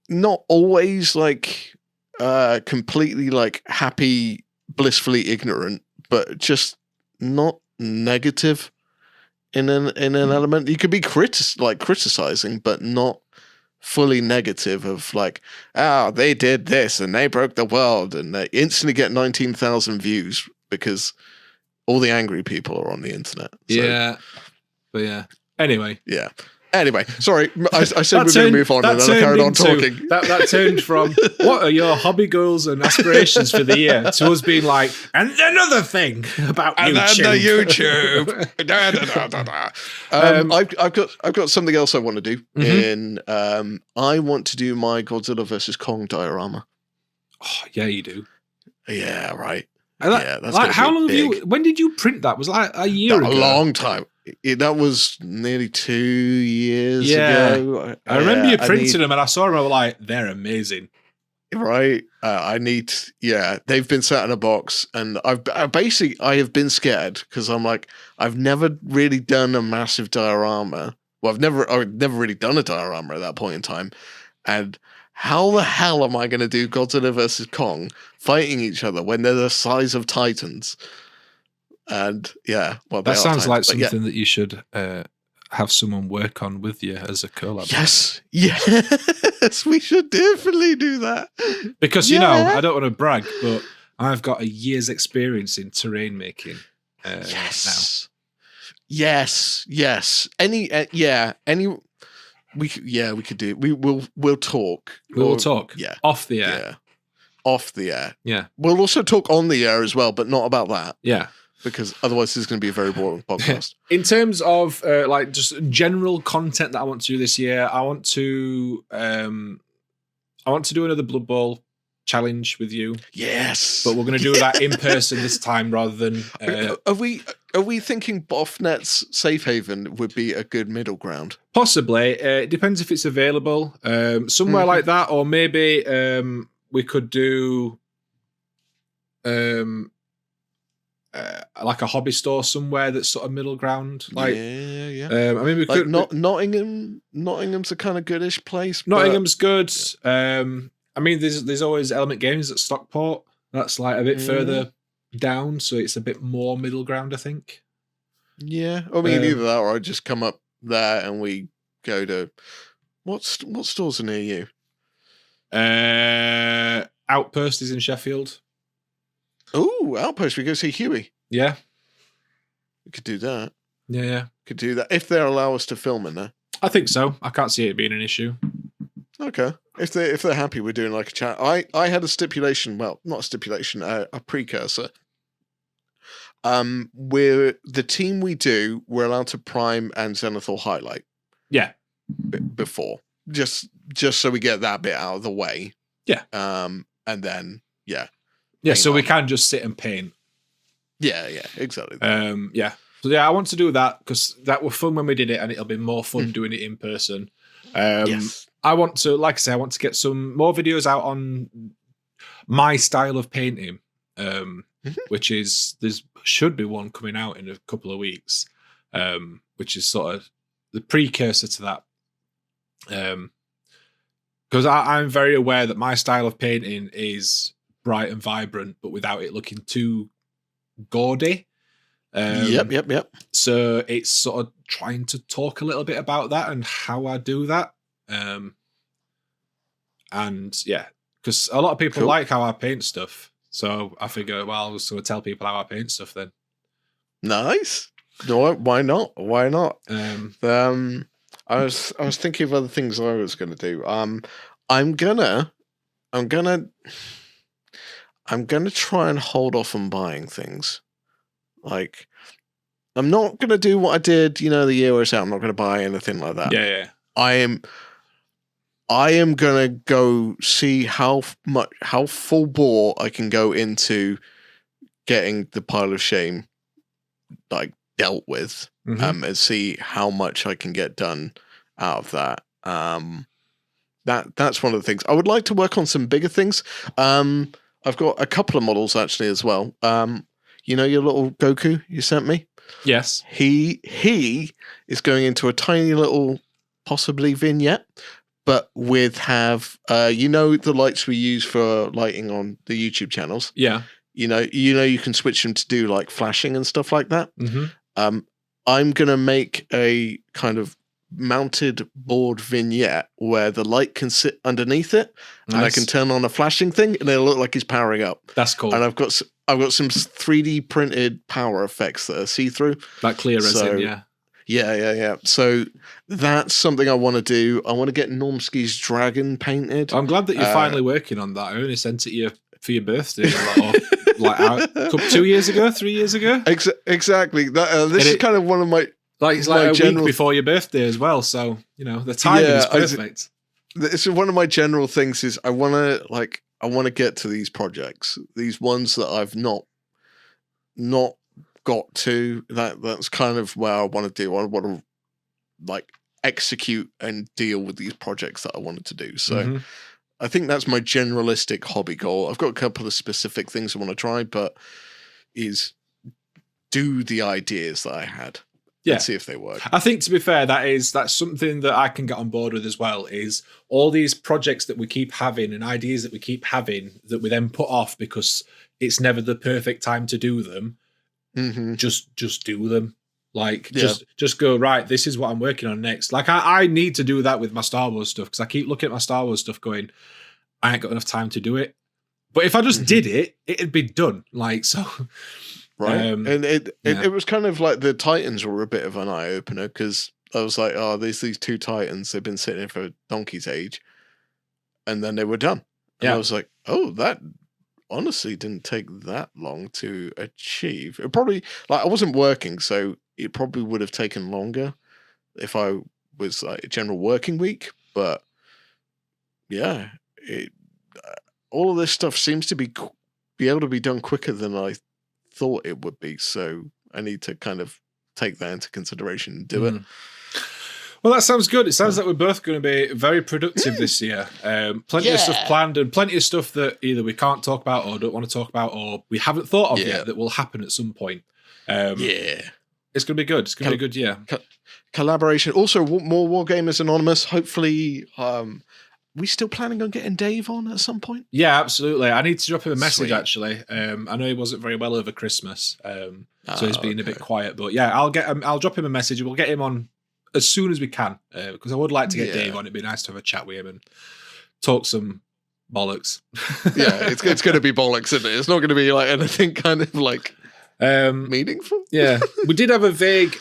not always like completely like happy, blissfully ignorant, but just not negative in an element. You could be criticizing, but not fully negative of like, they did this and they broke the world and they instantly get 19,000 views. Because all the angry people are on the internet. So. Anyway. Yeah. Anyway, sorry. I said we're going to move on and then I carried on talking. That turned from, what are your hobby goals and aspirations for the year, to us being like, and another thing about YouTube. And YouTube. I've got something else I want to do. I want to do my Godzilla vs. Kong diorama. Oh, yeah, you do. Yeah, right. That's like, how long have you? When did you print that? Was like a year ago? A long time. That was nearly 2 years ago. I remember you printing them, and I saw them. I was like, they're amazing. Right. They've been sat in a box, and I have been scared because I'm like, I've never really done a massive diorama. Well, I've never really done a diorama at that point in time, and. How the hell am I going to do Godzilla versus Kong fighting each other when they're the size of Titans? And that sounds like something that you should have someone work on with you as a collab. Yes, we should definitely do that. Because I don't want to brag, but I've got a year's experience in terrain making. Now. Yes. Any. We could do. We'll talk. We'll talk. Yeah, off the air. Yeah, off the air. Yeah, we'll also talk on the air as well, but not about that. Yeah, because otherwise this is going to be a very boring podcast. In terms of like just general content that I want to do this year, I want to do another Blood Bowl challenge with you. Yes, but we're going to do that in person this time rather than. Are we thinking Bothnet's Safe Haven would be a good middle ground? Possibly. It depends if it's available. Somewhere like that, or maybe we could do like a hobby store somewhere that's sort of middle ground. Like, yeah. I mean, we could. Nottingham. Nottingham's a kind of goodish place. Nottingham's good. I mean, there's always Element Games at Stockport. That's like a bit further down, so it's a bit more middle ground, I think. Yeah, I mean either that, or I just come up there and we go to what stores are near you? Outpost is in Sheffield. Oh, Outpost! We go see Huey. Yeah, We could do that. Yeah. Could do that if they allow us to film in there. I think so. I can't see it being an issue. Okay. If they're happy with doing like a chat. I had a stipulation, well, not a stipulation, a precursor. We're the team we're allowed to prime and Zenithal highlight. Yeah. Before. Just so we get that bit out of the way. Yeah. And then yeah. Yeah, so we can just sit and paint. Yeah, exactly. Yeah. So yeah, I want to do that because that was fun when we did it, and it'll be more fun doing it in person. Yes. I want to, like I say, I want to get some more videos out on my style of painting, which is should be one coming out in a couple of weeks, which is sort of the precursor to that. Because I'm very aware that my style of painting is bright and vibrant, but without it looking too gaudy. Yep. So it's sort of trying to talk a little bit about that and how I do that. And yeah, because a lot of people like how I paint stuff. So I figure, well, I was going to tell people how I paint stuff then. Nice. No, why not? Why not? I was thinking of other things I was going to do. I'm gonna try and hold off on buying things. Like, I'm not gonna do what I did, the year or so. I'm not gonna buy anything like that. Yeah. I am gonna go see how full bore I can go into getting the pile of shame like dealt with, and see how much I can get done out of that. That's one of the things. I would like to work on some bigger things. I've got a couple of models actually as well. Your little Goku you sent me? Yes. He is going into a tiny little, possibly vignette, but with the lights we use for lighting on the YouTube channels. Yeah. You can switch them to do like flashing and stuff like that. Mm-hmm. I'm gonna make a kind of mounted board vignette where the light can sit underneath it, and I can turn on a flashing thing, and it'll look like he's powering up. That's cool. And I've got some 3D printed power effects that are see through, like clear resin. Yeah. Yeah. So that's something I want to do. I want to get Normski's dragon painted. I'm glad that you're finally working on that. I only sent it you for your birthday, like 3 years ago. Exactly. This is kind of one of my. It's like a week before your birthday as well, so the timing is perfect. This is one of my general things. Is I want to get to these projects, these ones that I've not got to. That's kind of where I want to do. I want to execute and deal with these projects that I wanted to do. So I think that's my generalistic hobby goal. I've got a couple of specific things I want to try, but is do the ideas that I had. Yeah, see if they work. I think, to be fair, that's something that I can get on board with as well. Is all these projects that we keep having and ideas that we keep having that we then put off because it's never the perfect time to do them. Just do them. Just go, right, this is what I'm working on next. I need to do that with my Star Wars stuff because I keep looking at my Star Wars stuff going, I ain't got enough time to do it. But if I just did it, it'd be done. Right. And it was kind of like the Titans were a bit of an eye opener because I was like, oh, there's these 2 Titans. They've been sitting here for a donkey's age. And then they were done. And I was like, oh, that honestly didn't take that long to achieve. It probably, I wasn't working, so it probably would have taken longer if I was a general working week. But yeah, all of this stuff seems to be able to be done quicker than I thought it would be, so I need to kind of take that into consideration and do it. Well, that sounds good. It sounds like we're both going to be very productive this year. Plenty of stuff planned and plenty of stuff that either we can't talk about or don't want to talk about or we haven't thought of yet that will happen at some point. It's going to be good. It's going to be a good year. Collaboration. Also, more Wargamers Anonymous. Hopefully, we still planning on getting Dave on at some point? Yeah, absolutely. I need to drop him a message, actually. I know he wasn't very well over Christmas, so he's been a bit quiet. But yeah, I'll drop him a message. We'll get him on as soon as we can, because I would like to get Dave on. It'd be nice to have a chat with him and talk some bollocks. Yeah, it's going to be bollocks, isn't it? It's not going to be anything kind of Meaningful. Yeah, we did have a vague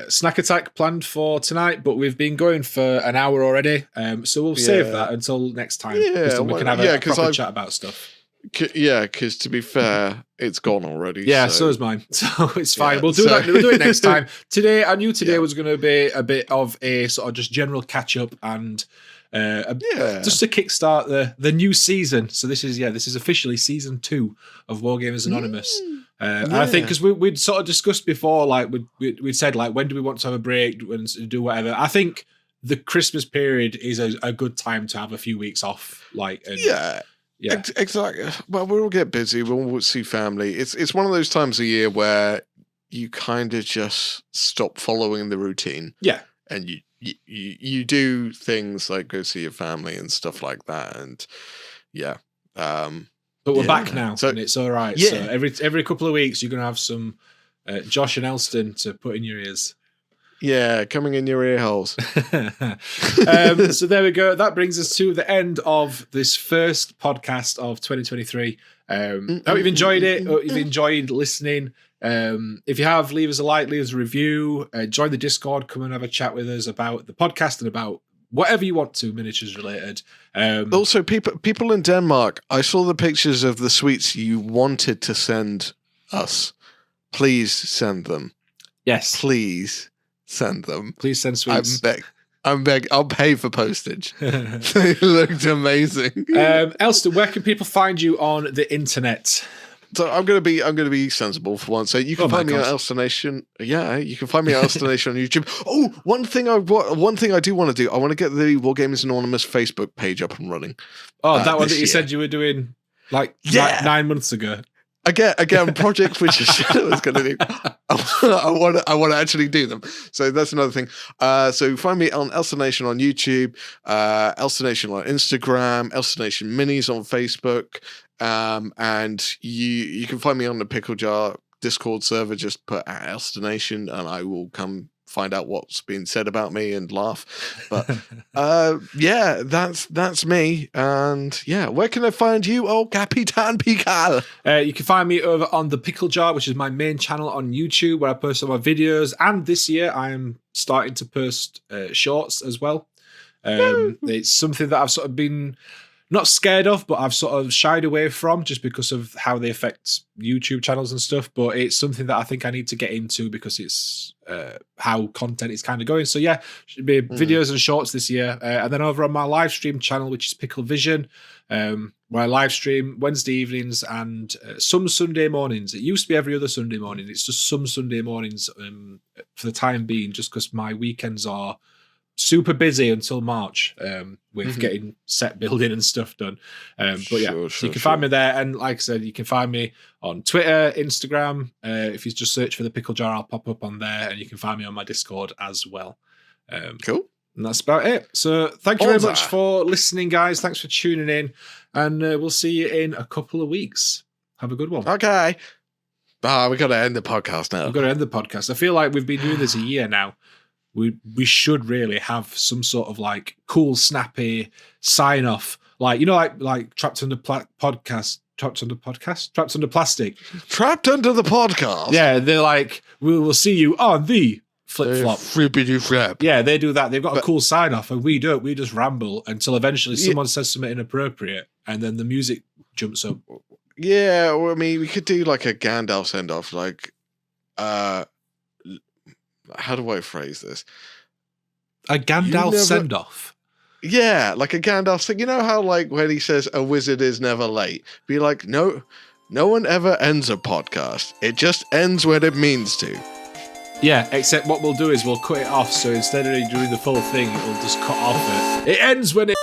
snack attack planned for tonight, but we've been going for an hour already. So we'll save that until next time. Yeah, we can have a proper chat about stuff. Because to be fair, it's gone already. Yeah, so is mine. So it's fine. We'll do that. We'll do it next time. Today, I knew today was going to be a bit of a sort of just general catch up and just to kickstart the new season. So this is officially season 2 of Wargamers Anonymous. And I think because we'd sort of discussed before, like we'd said, like, when do we want to have a break and do whatever. I think the Christmas period is a good time to have a few weeks off. Yeah, exactly. Well, we'll all get busy. We'll see family. It's one of those times a year where you kind of just stop following the routine. Yeah, and you do things like go see your family and stuff like that. And but we're back now, so, and it's all right. Yeah. So every couple of weeks, you're gonna have some Josh and Elston to put in your ears. Yeah, coming in your ear holes. So there we go. That brings us to the end of this first podcast of 2023. Hope you've enjoyed it. Hope you've enjoyed listening. If you have, leave us a like, leave us a review, join the Discord, come and have a chat with us about the podcast and about whatever you want to, miniatures related. Also, people in Denmark, I saw the pictures of the sweets you wanted to send us. Please send them. Yes. Please send them. Please send sweets. I'm begging. I'll pay for postage. They looked amazing. Elston, where can people find you on the internet? So I'm gonna be sensible for once. So you can find me on Elston Nation. Yeah, you can find me on Elston Nation on YouTube. Oh, one thing I do want to do. I want to get the Wargamers Anonymous Facebook page up and running. Oh, that one that you said you were doing like 9 months ago. Again, projects which I said I was going to do. I want to actually do them. So that's another thing. So find me on Elston Nation on YouTube, Elston Nation on Instagram, Elston Nation Minis on Facebook, and you can find me on the Pickle Jar Discord server. Just put at Elston Nation, and I will come find out what's been said about me and laugh. But that's me. And where can I find you? Oh, Capitan Pical. You can find me over on the Pickle Jar, which is my main channel on YouTube, where I post all my videos. And this year I am starting to post shorts as well. It's something that I've sort of been not scared of, but I've sort of shied away from just because of how they affect YouTube channels and stuff. But it's something that I think I need to get into because it's how content is kind of going. So should be videos and shorts this year. And then over on my live stream channel, which is Pickle Vision, where I live stream Wednesday evenings and some Sunday mornings. It used to be every other Sunday morning. It's just some Sunday mornings for the time being, just because my weekends are super busy until March with getting set building and stuff done. So you can find me there. And like I said, you can find me on Twitter, Instagram. If you just search for the Pickle Jar, I'll pop up on there. And you can find me on my Discord as well. Cool. And that's about it. So thank you very much for listening, guys. Thanks for tuning in. And we'll see you in a couple of weeks. Have a good one. Okay. We got to end the podcast now. We've got to end the podcast. I feel like we've been doing this a year now. We should really have some sort of like cool, snappy sign off, like trapped under plastic. Trapped under the podcast. Yeah, they're like, we will see you on the flip flop. Flippity flap. Yeah, they do that. They've got a cool sign off, and we don't. We just ramble until eventually someone says something inappropriate, and then the music jumps up. Yeah, well, I mean, we could do like a Gandalf send off, like. How do I phrase this? A Gandalf send-off? Yeah, like a Gandalf thing. You know how, like, when he says a wizard is never late? Be like, no one ever ends a podcast. It just ends when it means to. Yeah, except what we'll do is we'll cut it off, so instead of doing the full thing, it'll just cut off it. It ends when it...